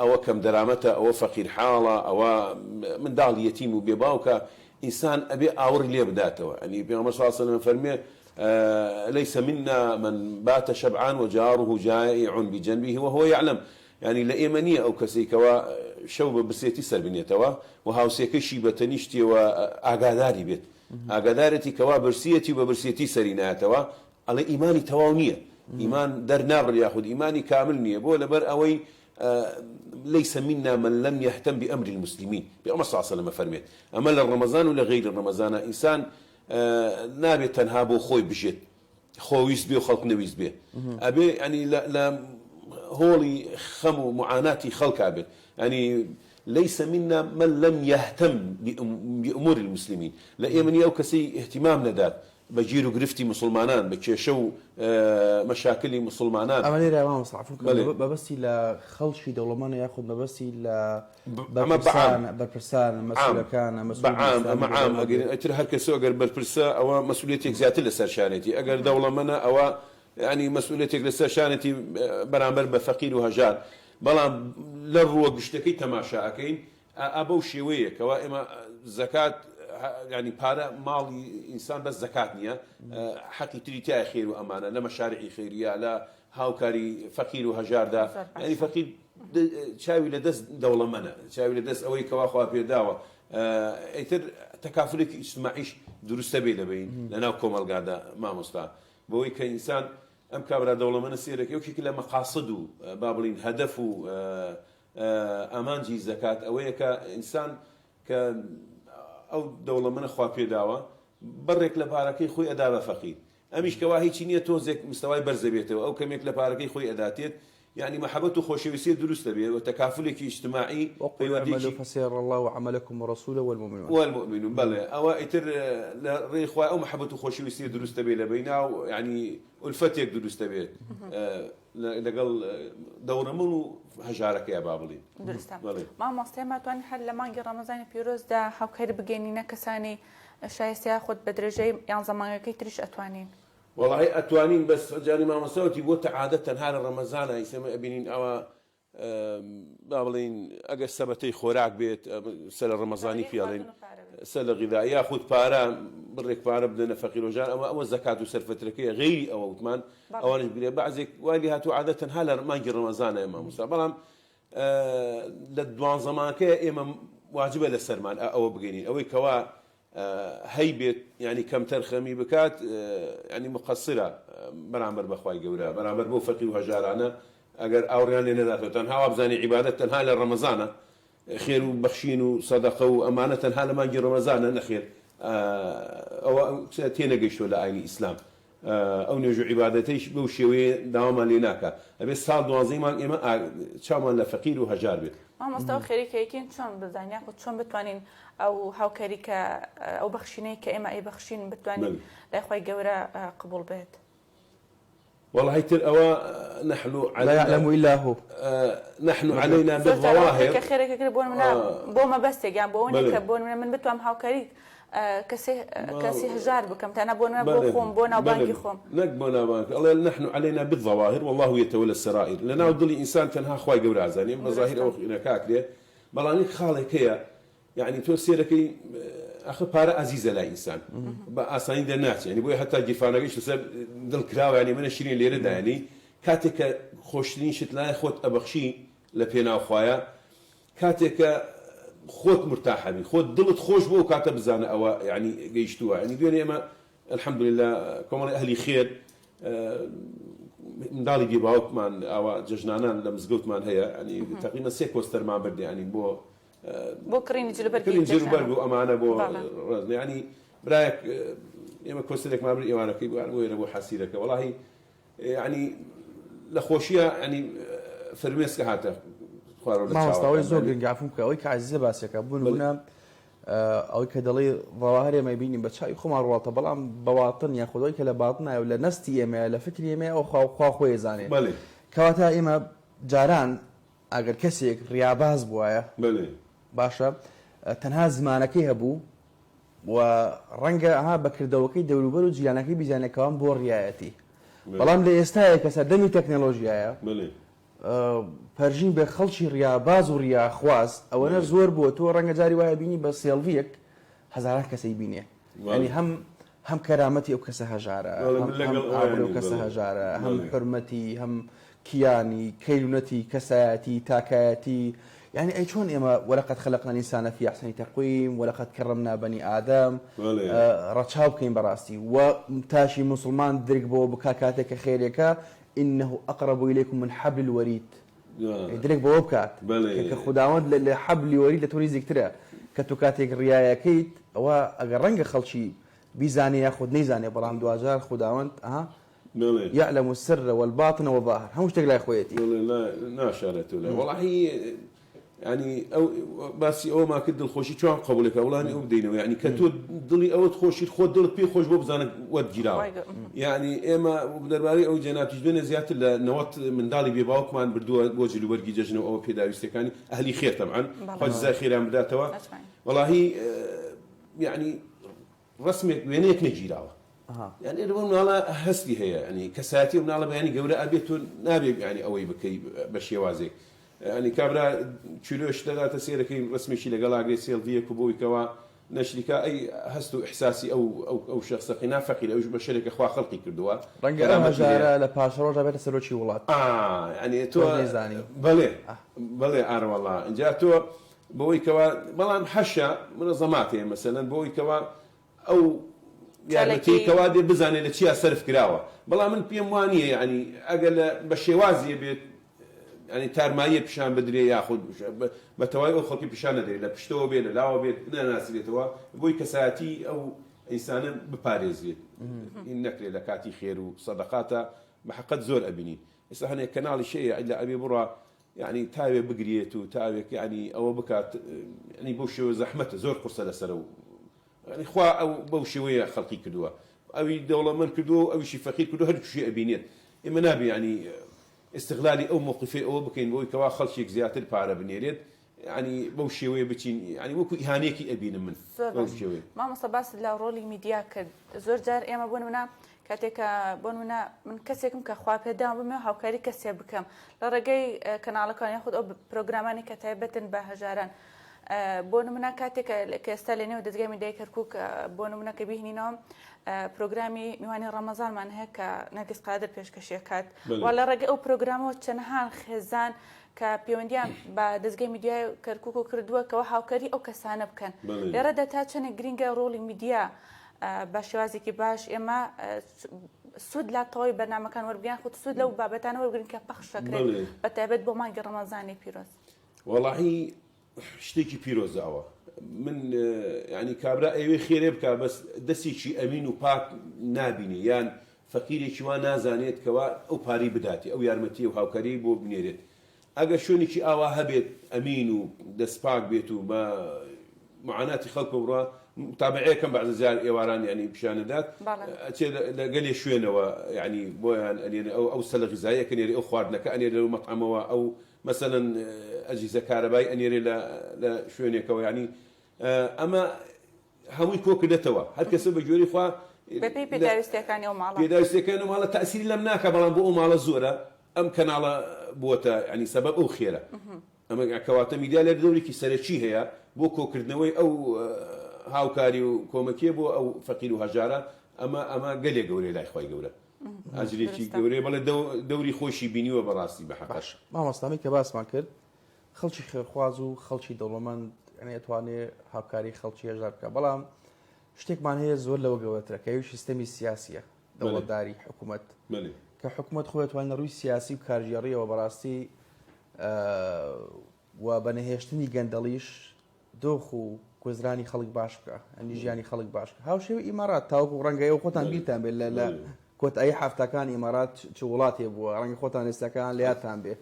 أو كم درامته أو فقير حالة أو من دال يتيم وبيباوكا إنسان أبي أور لي بداته يعني بيغمر صلى الله عليه وسلم فرمي ليس منا من بات شبعان وجاره جائع بجنبه وهو يعلم يعني لإيمانية أو كسيكوا شوب بسيتي سربنيتوا وهاو سيكشي بتنشتي وأعقاداري بيت أعقادارتي كوا برسيتي وبرسيتي سريناتوا على إيماني تواونية إيمان در نابر ياخذ إيماني كامل نية بولا بر أوي ليس منا من لم يهتم بأمر المسلمين بأمر صلى الله عليه وسلم فرميت أما للرمضان ولا غير الرمضان إنسان نابي تنهابو خوي بجد خويس بيه وخلق نويس بيه أبي يعني لا هولي خمو معاناتي خلق أبي يعني ليس منا من لم يهتم بأمور المسلمين لا يمني أو كسي اهتمام ندات بجيرو قرفتي مسلمانان بكيشو مشاكل مسلمانان أما ليه ما مصعفوك ببسي لخلشي دولمان ياخذ ببسي بربرسان مسؤول كان مسؤول بعام أجر هالكسو أجر بربرسا أو مسؤوليتك زيادة لسر شانتي أجر دولمنا أو يعني مسؤوليتك لسر شانتي برامبر بفقير وهجار بلان للروق بشتكي تماشا أكين أبو شوية كوائما زكاة يعني بارا مال إنسان بس زكاة نية حقي تريتها خير وأمانة لا مشاريع خيرية لا هاوكاري فقير وهجار دا يعني فقير شاوي لدس دولة منا شاوي لدس أوي كواخوا في دعوة إتر تكافلك اجتماعيش درست بيدا بين لنا كومال قاعدة ما مستع بوي كإنسان أم كابرا دولة منا سيرك يوكي كلا مقاصده بابلين هدفه أمانجي زكاة أوي كإنسان ك أو دولة من أخوة بيداوة برك لباركي خوي أداء فقير أمش كواهي تشينية توزك مستوى برزبيته أو كميك لباركي خوي أداتيت يعني محبة وخوشويسية دروس لبيه وتكافلك اجتماعي وقل اعملوا فسيرى الله عملكم ورسوله والمؤمنون بلى أو إتر ريخوا أو محبة وخوشويسية دروس لبيه لبينا يعني الفتيك دروس لبيه لقل دور منو هجارك يا بابلين درستم ما مستمع تواني حل لما نجي رمضان بيروز دا حوكير بجينينا كساني شايس ياخد بدرجة يعني زمان كي تريش أتوانين والله أتوانين بس جاني ما مسوتي بوت عادة هذا رمضان يسمى أبينين أو بابلين أجا سبتي خوراك بيت سلة رمضاني في علين سلة غذائية ياخذ بارا بريك بارا بدنا فقير وجار أو الزكاة وسلفة تركية غيري أو ثمان أو نجبري بعزك واللي هاتو عادة هلا ما نجي رمضان يا إمام موسى بلام للدوان زمان كي إمام واجبة للسرمان أو بقينين أو كوا هيبة يعني كم ترخمي بكات يعني مقصرة برامبر بخواي جورا برامبر بو فقير وهجار أنا أجر أوريان لنا ذاته تنها وابزاني عبادة تنها لرمضان خير وبخشين وصدقة وأمانة تنها لما يجي رمضان نخير أو تينا جيش ولا عين الإسلام أو نجو عبادتيش بوشيوي داوما لناك أبي صاد وظيما إما شامان لفقير وهجار بيت ما مستوى خيرك يمكن شون بزاني أخذ شون بتوانين أو هاو كريك أو بخشيني كإما أي بخشين بتوانين لا إخوي جورا قبول بيت والله هيتر أوا نحن لا يعلم إلا هو نحن علينا بالظواهر كخيرك كربون منا بوما بس يعني بوني كربون منا من بتوام هاو كريك كسي هجار بكم تانا بونا بوخوم بونا وبانكي خوم نقبونا بانك الله نحن علينا بالظواهر والله يتولى السرائر لنا ودلي إنسان تنها خواي جورا زاني مظاهر أو نكاكلي بلاني خالك هي يعني توسيرك أخذ بارا عزيزة لا إنسان بأسانيد الناس يعني بوي حتى جيفانا قيش تسب دل كراو يعني من 20 ليرة يعني كاتك خوشتين شتلا خوت أبخشي لبينا وخوايا كاتك خوت مرتاحة بي خوت دلت خوش بو كاتب زانا أو يعني جيشتوها يعني دوني أما الحمد لله كمان أهلي خير مدالي جيباوك مان أو ججنانا لمزقوت مان هي يعني تقريبا سيكوستر ما بدي يعني بو كرين جلبرجي كرين جلبرجو أمانة بو يعني برايك يوم كوستلك ما بدي إيوانك وين أبو حسيرك والله يعني لخوشية يعني فرميسك هاته ما مستوى زوج يعرفون كأوي كعزيز باسك أبون هنا أوي كدلي ظواهر ما يبيني بتشاي خمار واطة بلام بواطن ياخذوي كلا باطنا ولا نستي ما لا فكري ما أو خوا خوي زاني بله كواتا إما جاران أجر كسيك رياضاز بوايا بله باشا تنها زمانكي هبو ورنجا ها بكر دوكي دولوبرو جيانكي بيجانا كمان بور ريايتي بلام ليستاي كسدمي تكنولوجيا بله پەرژین بە خەڵکی ڕیاباز و ڕیاخواست ئەوەنە زۆر بووە تۆ ڕەنگە جاری وایە بینی بە سێڵڤیەک هەزاران کەسەی بینێ ینی هەم کەرامەتی ئەو کەسە هەژارە ئەو کەسە هەژارە هەم حرمەتی هەم کیانی کەیلونەتی کەسایەتی تاکایەتی يعني أي شون إما ولقد خلقنا الإنسان في أحسن تقويم ولقد كرمنا بني آدم رتشاو كين براستي ومتاشي مسلمان درك بو بكاكاتك خيرك إنه أقرب إليكم من حبل الوريد درك بو بكات كخداوند لحبل الوريد لتوري زكترا كتوكاتك ريايا كيت وأقرنج خلشي بيزاني ياخذ نيزاني برام دواجار خداوند يعلم السر والباطن والظاهر هم مش تقلع اخويتي لا شارت ولا والله هي يعني او بس او ما كد الخوشي شو قبولك اولاني او بدينه يعني كتو ضلي او تخوشي خود دلت بي خوش بوبزانك ود جيراو يعني اما بدرباري او جنات جبنا زياده النوات من دالي بيباوك مان بردو بوجي لو برجي ججنه او بيداوي استكاني اهلي خير طبعا خد جزاء خير ام بداتوا والله يعني رسمي وينك نجيراو يعني ربما على هسلي هي يعني كساتي ومن على يعني جورا أبيتون نابي يعني أوي بكي بشي وازي يعني كابرا تشيلوش لا تسير كي رسمي شيء لقلا أجريسيل فيه كبوي كوا نشركا أي هستو إحساسي أو شخص نافقي أو بشركة أخوة خلقي كردوا رنجا مجارة لباشرو جابت سلوشي ولات يعني تو بلي أنا والله جاء تو بوي كوا بلان حشة منظمات مثلا بوي كوا أو يعني تي كوادي بزاني لتشيا صرف كراوة بلا من بيموانية يعني أقل بشيوازي بيت يعني تارماية بشان بدري ياخذ بتواي أخر كي بشان ندري لا بشتو بيه لا بيه ناس اللي توا بوي كساتي أو إنسان بباريزي إنك لكاتي خير وصدقاته بحقت زور أبني ئێستا هەنێک کەناڵی شەیە لە ئەبێ بڕە يعني تاوێ بگرێت و تاوێک يعني ئەوە بکات يعني بەو شێوە زەحمەتە زۆر قورسە لەسەر و يعني خوا ئەو بەو شێوەیە خەڵقی کردووە ئەوی دەوڵەمەند کردو ئەویشی فەقیر کردو هەرچی ئەبینێت ئێمە نابێ يعني استغلالی ئەو موقفێ ئەوە بکەین بۆی کەوا خەڵکێک زیاتر پارە بنێرێت يعني بەو شێوەیە بچین يعني وەکو ئیهانەیەکی ئەبینم من مامۆستا باس لە ڕۆلی میدیا کرد زۆر جار ئێمە بۆ نمونە کاتێکە بۆ نمونە من کەسێکم کە خوا پێدام بمێ هاوکاری کەسێ بکەم لە ڕێگەی کەناڵەکان یاخود ئەو پرۆگرامانی کە تایبەتن بە هەژاران بۆ نمونە کاتێک کە ئێستا لە نێو دەستگای میدیای کەرکووک بۆ نمونە کە بیهینینەوە پرۆگرامی میوانی ڕەمەزانمان هەیە کە نەرگیز قادر پێشکەشیەکات وا لە ڕێگەی ئەو پرۆگرامەوە چەندەها خێزان کە پەیوەندیان بە دەستگای میدیای کەرکووک کردووە کەەوە هاوکاری ئەو کەسانە بکەن لێرەدا تا چەندێک گرینگە ڕۆڵی میدیا بە شێوازێکی باش ئێمە سوود لا تەواوی بەرنامەکان وەربگیان خۆت سوود لەو بابەتانە وەرگرین کە پەخشەکرێت بە تایبەت بۆ مانگی ڕەمەزانی پیرۆز وەڵاهی شتێکی پیرۆزاوە من ینی کابرا ئەوێ خێرێ بکە بەس دەستێکی ئەمین و پاک نابینی یان فەقیرێکی وا نازانێت کەوا ئەو پاری بداتی ئەو یارمەتی و هاوکاری بۆ بنێرێت ئەگەر شوێنێکی ئاوا هەبێت ئەمین و دەستپاک بێت و بە معاناتی خەڵک بڕە تابعەکەم بەعزە زار ئێواران ینی پیشانەدات لەگەلێ شوێنەوە ینی بۆیان ئەنێرە ئەو سەلە غیزاییەکە نێری ئەو خواردنەکە ئەنێرە لەو مەطعەمەوە ئەو مثلا ئەجیزە کارەبای ئەنێرێ لە شوێنێکەوە ینی ئەمە هەمووی کۆکردێتەوە هەر کەسە بە گوێری خوا بەپێی پێداویستەکانی ئەو ماڵە پێداویستەکانی ئەو ماڵە تەئسیری لەم ناکە بەڵام بۆ ئەو ماڵە زۆرە ئەم کەناڵە بووەتە ینی سەبەب ئەو خێرە ئەمە کەواتە میدیا لێر دەورێکی سەرەکی هەیە بۆ کۆکردنەوەی ئەو هاوکاری و کۆمەکیە بۆ ئەو فەقیر و هەژارە ئەمە گەلێ گەورەی لای خۆی گەورە ئاجرێکی گەورەی بەڵێ دەوری خۆشی بینیوە بەڕاستی بە حەقاش مامۆستامی کە باسمان کرد خەڵکی خێرخواز و خەڵکی دەوڵەمەند ئەتوانێت هاوکاری خەڵکی هێژار بکە بەڵام شتێکمان هەیە زۆر لەوە گەورەترە کە سیستەمی سیاسیە دەوڵەتداری حکوومەت کە حکوومەت خۆی توانێت ڕووی سیاسی و کارژێڕیەوە بەڕاستی و بەنەهێشتنی گەندەڵیش دۆخ و گۆزرانی خەڵک باش بکە ئەنی ژیانی خەڵک باش بکە هاوشێوە ئیمارات تاوەکو ڕەنگەیە خۆتان بیرتان بێت لە کۆتایی حفتەکان ئیمارات چ وڵاتێ بووە ڕەنگە خۆتان ئێستاکان لاتان بێ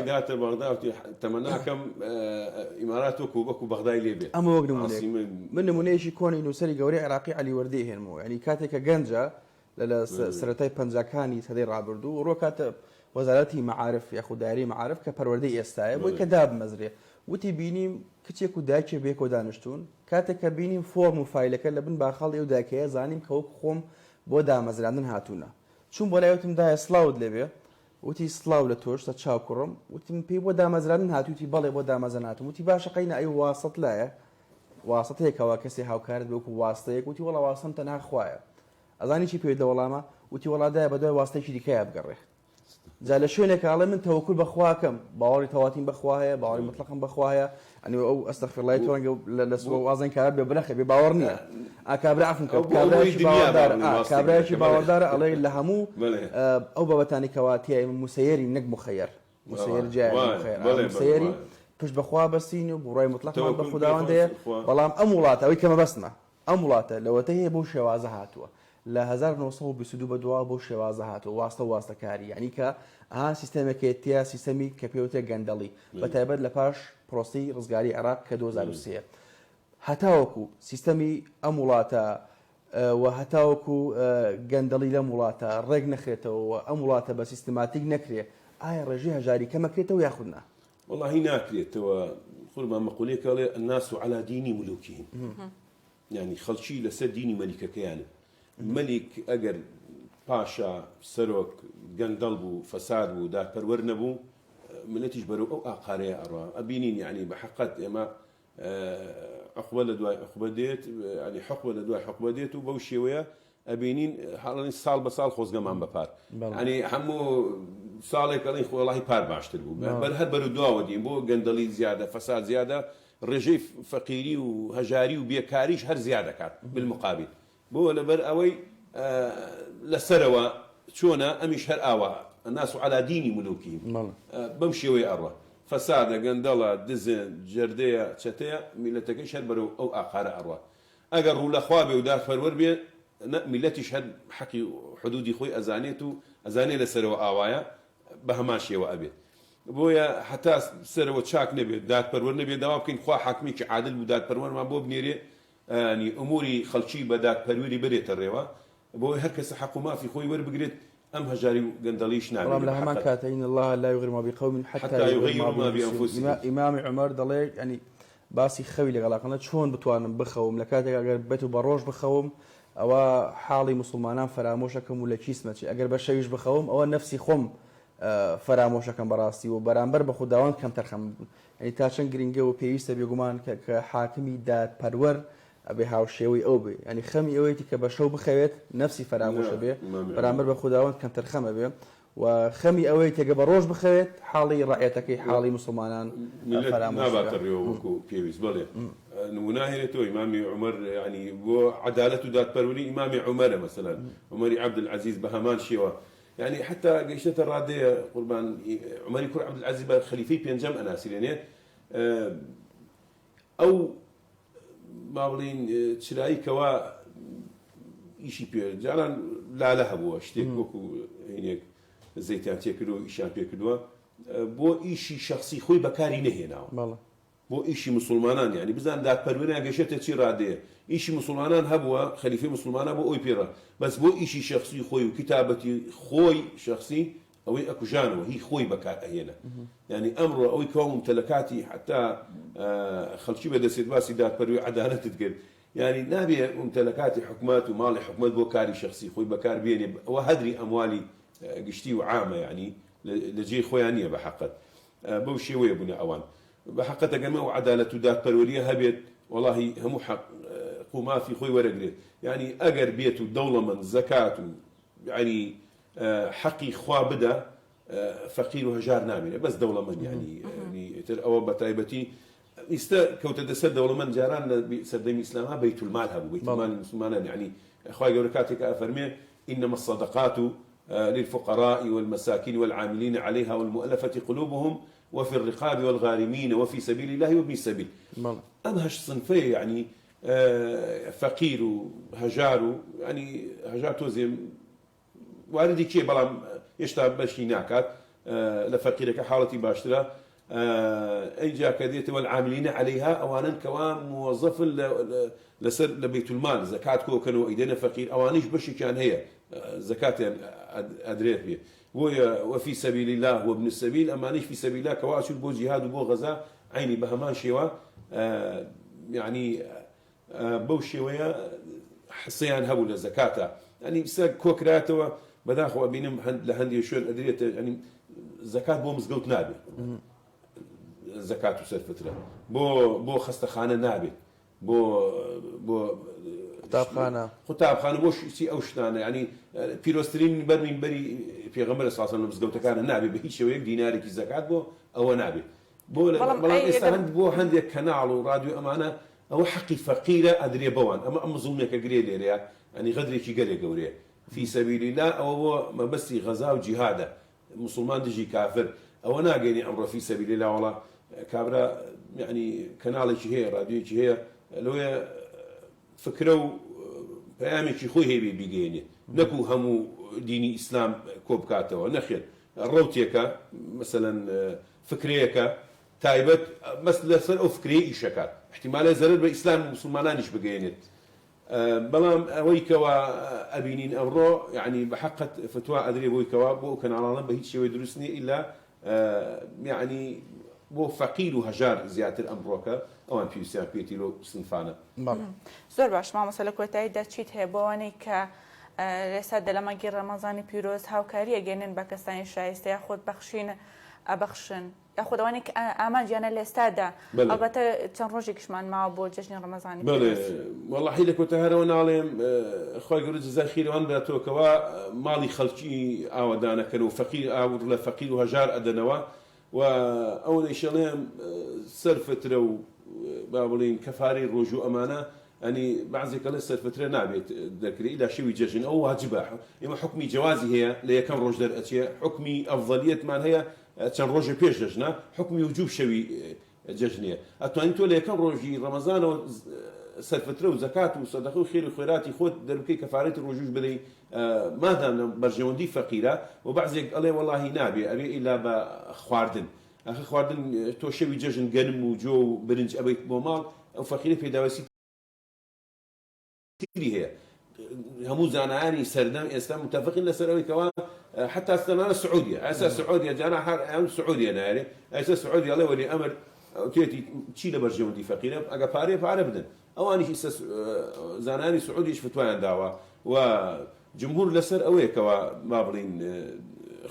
داتە بەغداوتی تەمەناکەم ئیمارات وەکو بەغدای لێ بێت ئەمە وەک نمونەیەک من نمونەیەکی کۆنی نووسەری گەورەی عێراقی عەلی وەردەی هێنمەوە ینی کاتێکە گەنجە لە سەرەتای پەنجەکانی سەدەی ڕابردوو و ڕۆ کاتە وەزارەتی مەعارف یاخود دایرەی مەعارف کە پەروەردەی ئێستایە بۆی کە دابمەزرێ وتی بینیم کچێک و دایکێ بێکۆ دانیشتون کاتێک کە بینیم فۆرم و فایلەکە لە بن باخەڵ ئێو دایکەیە زانیم کە وەک خۆم بۆ دامەزراندن هاتوونە چون بۆ لایوتم دایە سلااوت لێبێ وتی سلااو لە تۆش تا چاو کوڕم وتم پێی بۆ دامەزراندن هاتووتی بەڵێ بۆ دامەزە هاتم وتی باشە قەینە ئەی واست لایە واستەیەکەوە کەسی هاوکارت بێکو واستەیەک وتی وەڵا واستم تەنها خوایە ئەزانی چی پێوێت لە وەڵامە وتی وەڵادایە بە دوای واستەیەکی دیکەیە بگەڕێ جا لە شوێنێکاڵێ من تەوەکل بەخواکەم باوەڕی تەواتیم بەخوایە باوەڕی مطلقم بەخوایە ئەنی ئەو ئەستەغفیرڵای تۆ لە وازن کار بێ بنەخێ بێ باوەڕ نییە ئاکابرا عفوم کە کابراایکی باوەڕدارە ئەڵێ لە هەموو ئەو بابەتانی کەواتیە موسەیەری نەک مخەیەر موسەیەر جایری پشت بەخوا بەستین و بڕای مطلقمان بە خودداوەندەیە بەڵام ئەم وڵاتە ئەوەی کەمە بەستمە ئەم وڵاتە لەوەتە هەیە بۆ شێوازە هاتووە لە 1922 بەدوا بۆ شێوازە هاتووە واستەکاری یعنی کە ئەها سیستەمێکێتیا سیستەمی کە پێوتە گەندەڵی بە تایبەت لە پاش پرۆسی ڕزگاری عێراق کە 2023 هەتاوەکو سیستەمی ئەم وڵاتە و هەتاوەکو گەندەڵی لەم وڵاتە ڕێک نەخرێتەوە ئەم وڵاتە بە سیستماتیک نەکرێ ئایا ڕێژەی هەژاری کەمەکرێتەوە یاخودنا والله ناکرێتەوە قوربان مەقولەیەکەڵێ الناس على دینی ملوکیهم یعنی خەڵکی لەسەر دینی مەلیکەکەیانە مەلیک ئەگەر پاشا سەرۆک گەندەڵ بوو فەساد بوو داپەروەر نەبوو ملەتیش بەرەو ئەو ئاقارەیە ئەڕوا ئەبینین یعنی بە حەقەت ئێمە عقوبە لە دوای عقوبە دێت ینی حقوبە لە دوای حقوبە دێت و بەو شێوەیە ئەبینین حاڵی ساڵ بە ساڵ خۆزگەمان بەپار ینی هەموو ساڵێک ئەڵین وەڵاهی پار باشتر بوو هەر بەرەو دواوە دین بۆ گەندەڵی زیادە فەساد زیادە ڕێژەی فەقیری و هەژاری و بێکاریش هەر زیادەکات بالمقابل بۆ لەبەر ئەوەی لەسەرەوە چۆنە ئەمیش هەر ئاوا الناس على دینی ملوکی بەم شێوەی ئەڕە فەسادە گەندەڵە دزن جەردەیە چەتەیە میلەتەکەیش هەر بەرەو ئەو ئاقارە ئەڕوە ئەگەر ڕوو لەخوا بێ و دادپەروەر بێ میلەتیش هەر حەقی حدودی خۆی ئەزانێت و ئەزانێ لەسەرەوە ئاوایە بە هەمان شێوە ئەبێت بۆیە هەتا سەرەوە چاک نەبێت دادپەروەر نەبێت داوا بکەین خوا حاکمێکی عادل بوو دادپەروەرمان بۆ بنێرێ ینی ئەموری خەڵکی بە دادپەروەری بێتە ڕێوە بۆی هەر کەس حەق و مافی خۆی وەربگرێت ئەم هەژاری و گەندەڵیش نابێت لە هەمان کاتە ئین الله لا یغیر ما بقوم حتى یغیروا ما بأنفسهم ئیمامی عومەر دەڵێ ینی باسی خەوی لەگەڵاکەنە چۆن بتوانم بخەوم لە کاتێک ئەگەر بێت و بە ڕۆژ بخەوم ئەوە حاڵی مسلمانان فەرامۆشەکەم و لە کیسمەچی ئەگەر بە شەویش بخەوم ئەوە نەفسی خۆم فەرامۆشەکەم بەڕاستی و بەرامبەر بە خودداوان کەم تەرخەم ینی تا چەند گرنگە و پێویستە بێگومان کە حاکمی دادپەروەر ئەبێ هاوشێوەی ئەو بێ ینی خەمی ئەوەیەتی کە بە شەو بخەوێت نەفسی فەرامۆشە بێ بەرامبەر بە خودداوان کەم تەرخەمە بێ و خەمی ئەوەی تێگە بە ڕۆژ بخەوێت حاڵی ڕایەتەکەی حاڵی مسلمانان ناباتەڕێوەکو پێویست بڵێ نموناهێنێتەوە ئیمامی عومەر ینی بۆ عەدالەت و دادپەروەری ئیمامی عومەرە مەسەلەن عومەری عەبدولعەزیز بە هەمان شێوە يعني حتى قيشتها الرادية قربان عمر يكون عبد العزيز خليفي بينجم أناسيلينه أو ماولين تشراي كوا إشي بير جالان لا لهبوا اشتيك وكو هنيك زيتان تيكلو إشان بيكلوا بو إشي شخصي خوي بكاري نهينا والله بو إشي مسلمانان يعني بزان دات پروينا قيشتها تشي رادية إشي مسلمانان هبوا خليفة مسلمانان بو أوي بيرا بس بو إشي شخصي خوي وكتابتي خوي شخصي أو أكو جانو هي خوي بكاء هنا يعني أمره أو كون ممتلكاتي حتى خلشي بدأ سيد باسي دات بروي عدالة تقول يعني نابي ممتلكاتي حكمات ومالي حكمات بو كاري شخصي خوي بكار بيني وهدري أموالي قشتي وعامة يعني لجي خويانية بحقت بو شي ويبني أوان بحقت أجمع وعدالة دات برولية هبيت والله هم حق قوما في خوي ورقلت يعني أجر بيته دولة من زكاة يعني حقي خوا بدا فقير وهجار نامي بس دولة من يعني أو بتايبتي كوت دسد دولة من جاران سدم إسلامها بيت المال هبو بيت المال المسلمان يعني أخوي جوركاتك أفرمي إنما الصدقات للفقراء والمساكين والعاملين عليها والمؤلفة قلوبهم وفي الرقاب والغارمين وفي سبيل الله وابن السبيل أمهش صنفية يعني فقير وهجار يعني هجار توزيم واردي كي بلام يشتغل بشي ناكات لفقيرك حالتي باشترا أي جاكدية والعاملين عليها أوانا كوان موظف لسر لبيت المال زكاة كو كانوا إيدينا فقير أوانيش بشي كان هي زكاة أدريت بيه وفي سبيل الله وابن السبيل أمانيش في سبيل الله كواشر بو جهاد وبو غزا عيني بهمان شوا يعني بو شوية حسيان هبو للزكاة يعني بسا كوكراتوا بداخو أبينم لهندي شون أدريت يعني زكاة بو مزقوت نابي زكاة سر فترة بو خستخانة نابي بو خطابخانة بوش سي أوشتانا يعني بيروسترين من بري في غمر صلى الله عليه وسلم مزقوت كان نابي بهي شوية ديناري كي زكاة بو أو نابي بو إستهند بو هندي كنال وراديو أمانة أو حقي فقيرة أدري بوان أما ظلمك قريه ليريا يعني غدري كي قريه قوريه في سبيل الله أو ما بس غزا وجهاده مسلمان تجي كافر أو ناقيني أمره في سبيل الله والله كابرا يعني كنالي هي راديو هي لو فكروا بيامي خوي هي بيجيني نكو همو ديني إسلام كوبكاتو نخيل الروتيكا مثلا فكريكا تايبت مثلا سر أو فكري إيشكات احتمال زرر بإسلام مسلمانانش بجينت بلام ويكوا أبينين أمره يعني بحقت فتوى أدري ويكوا بو كان على بهيت شيء يدرسني إلا يعني بو فقير وهجار زيادة الأمروكا أو أن في بيتي له صنفانا. زور باش ما مثلا كوتاي دتشيت هبواني ك رسالة لما جي رمضان بيروز هاوكارية جنن باكستاني شايسته ياخد بخشين أبخشن ياخد وانك أمان جانا الاستادة البته كان روجك شمان مع بول جشن رمضان بله والله حيلك كوتاهر وانا عليهم أخوي قرج زي خير وان باتو كوا مالي خلشي أو دانا كانوا فقير أو ولا فقير وهجار أدنوا وأول شيء لهم سر فترة وبابلين كفاري رجوع أمانة يعني بعض كلا سر فترة نابت ذكري إلى شيء جشن أو واجبة إما حكمي جوازي هي ليكن رجل الأشياء حكمي أفضلية من هي كان رجل بيش جشنا حكمي وجوب شوي جشنية أتواني تقول ليكن رجل رمضان سەرفترە و زەکات و سەدەقە و خێر و خێراتی خۆت دەربکەی کەفارەتی ڕۆژوش بدەی مادام بەرژەوەندی فەقیرە و بەعزێک ئەڵێ وەڵاهی نابێ ئەبێ ئیلا بە خواردن ئەخە خواردن تۆ شەوی جەژن گەنم و جۆ و برنج ئەبیت بۆ ماڵ ئەو فەقیرە پێداوەسی تری هەیە هەموو زانایانی سەردەم ئێستا متفقین لەسەر ئەوەی کەوا حتا ستەمانە سعودیە ئەسا سعودیە جانا ئەم سعودیە نارێ ئەسا سعودی ئەڵێ وەلی ئەمر توێتی چی لە بەرژەوەندی فەقیرە ئەگە پارە بدەن ئەوانیش زانانی سعودیش فتوایان داوە و جمهور لەسەر ئەوەیەکەوە با بڵین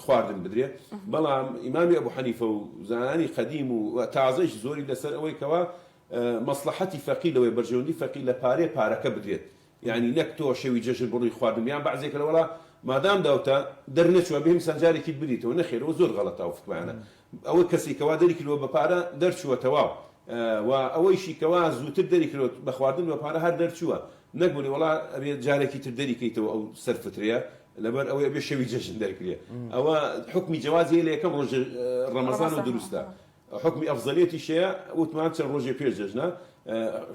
خواردن بدرێ بەڵام ئیمامی ئەبوو حەنیفە و زانانی قەدیم و تازەش زۆری لەسەر ئەوەی کەوا مەصلحەتی فەقیر لەوەی بەرژەوەندی فەقیر لە پارەکە بدرێت یعنی نەک تۆ شەوی جەژن بڕووی خواردن یان بەعزێکە لەوەڵا مادام داوتە دەرنەچوە بهم سەنجارێکی بریتەوە نەخێرەوە زۆر غەڵەتە و فتوایانە ئەوە کەسێکەوا دەریکردەوە بە پارە دەرچووە تەواو و ئەوەیشی کەوا زووتر دەریکردەوە بە خواردن بە پارە هەر دەرچووە نەکبوونی وڵا ئەبێ جارێکی تر دەریکەیتەوە ئەو سەرفترەیە لەبەر ئەوەی ئەبێ شەوی جەژن دەرکرێ ئەوە حکمی جوازی لە یەکەم ڕۆژ ڕەمەزان و دروستە حکمی ئەفزەلیەتی شەیە وتمان چەند ڕۆژێ پێش جەژنە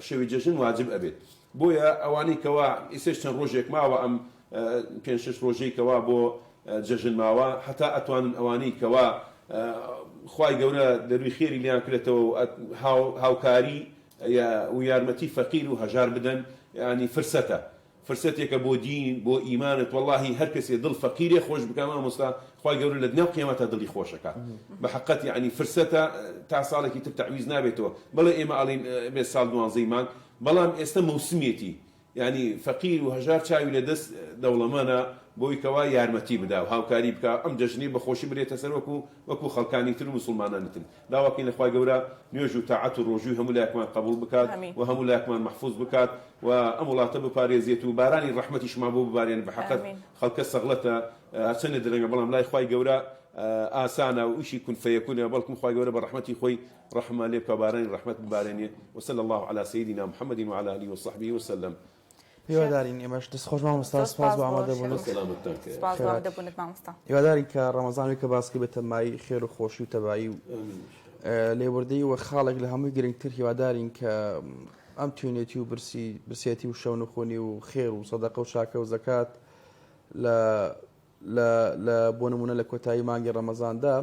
شەوی جەژن واجب ئەبێت بۆیە ئەوانەی کەوا ئیسێش چەند ڕۆژێک ماوە ئەم 5-6 ڕۆژەی کەوا بۆ جەژن ماوە هەتا ئەتوانن ئەوانەی کەوا خوای گەورە دەروی خێری لیان کرێتەوە هاوکاری و یارمەتی فەقیر و هەژار بدەن ینی فرسەتێکە بۆ دین بۆ ئیمانت واللهی هەر کەسێ دڵ فەقیرێ خۆش بکەمە مۆستا خوای گەورە لە دنیا و قیامەتە دڵی خۆشەکە بە حەقەت یعنی فرسەتە تا ساڵێکی تر تەعویز نابێتەوە بەڵێ ئێمە ئەڵین بێ ساڵ 12 مانگ بەڵام ئێستا موسمیەتی ینی فەقیر و هەژار چاوی لە دەست دەوڵەمەنە بۆی کەوا یارمەتی بدا و هاوکاری بکە ئەم جەژنی بەخۆشی برێتە سەر وەکو خەڵکانی تر و مسلمانانتن داواکەین لە خوای گەورە نوێژ و تاعەت و ڕۆژووی هەموو لایەکمان قبول بکات و هەموو لایەکمان محفوظ بکات و ئەم وڵاتە بپارێزێت و بارانی ڕەحمەتیشمان بۆ ببارێن بە حەقەت خەڵکە سەغڵەتە چەندە درەنگە بەڵام لای خوای گەورە ئاسانە و ئیشی کون فەیەکونە بەڵکم خوای گەورە بە ڕەحمەتی خۆی ڕەحمە لێ بکە بارانی ڕەحمەت ببارێنێ وصلى الله على سيدنا محمد وعلى آله وصحبه وسلم هیوادارین ئێمەش دەستخۆش مامۆستا سپاس بۆ ئامادەبوونت مامۆستا هیوادارین کە ڕەمەزانێک کە باسی بێتە مای خێر و خۆشی و تەبایی و لێوەردەی وە خاڵێک لە هەمووی گرنگتر هیوادارین کە ئەم توێنێتی و برسێتی و شەو نخۆنی و خێر و سەدەقە و شاکە و زەکات لە بۆ نمونە لە کۆتایی مانگی ڕەمەزاندا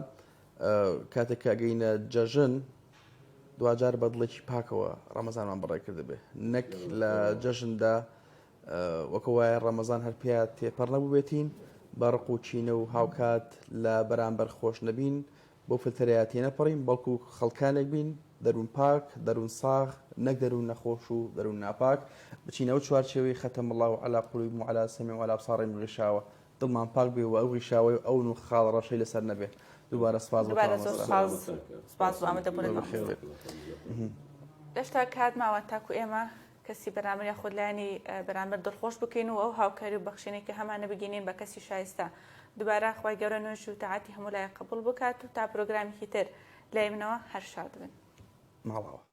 کاتێک کاگەینە جەژن دوجار بە دڵێکی پاکەوە ڕەمەزانمان بەڕێکرد بێ نەک لە جەژندا وەکە وایە ڕەمەزان هەر پێ تێپەڕ نەبوو بێتین بەڕق و چینە و هاوکات لە بەرامبەر خۆش نەبین بۆ فلتەرەیە تێنەپەڕین بەڵکو خەڵکانێک بین دەروون پاک دەروون ساغ نەک دەروون نەخۆش و دەروون ناپاک بچینە و چوارچێوەی ختم الله على قلوبهم وعلى سمعهم وعلى أبصارهم غشاوة دڵمان پاک بێ و ئەو غیشاوەی ئەو و خاڵ ڕەشەی لەسەر نەبێ دووبارە سپاس دەشتا کات ماوە تاکو ئێمە کەسی بەرامبەر خۆلایانی بەرامبەر دڵخۆش بکەین و ئەو هاوکاری و بەخشینێکی هەمانە بگەینین بە کەسی شایستە دووبارە خوای گەورە نوێژ و تاعاتی هەموو لای قبول بکات و تا پرۆگرامێکی تر لای منەوە هەر شاد بن ماڵەوە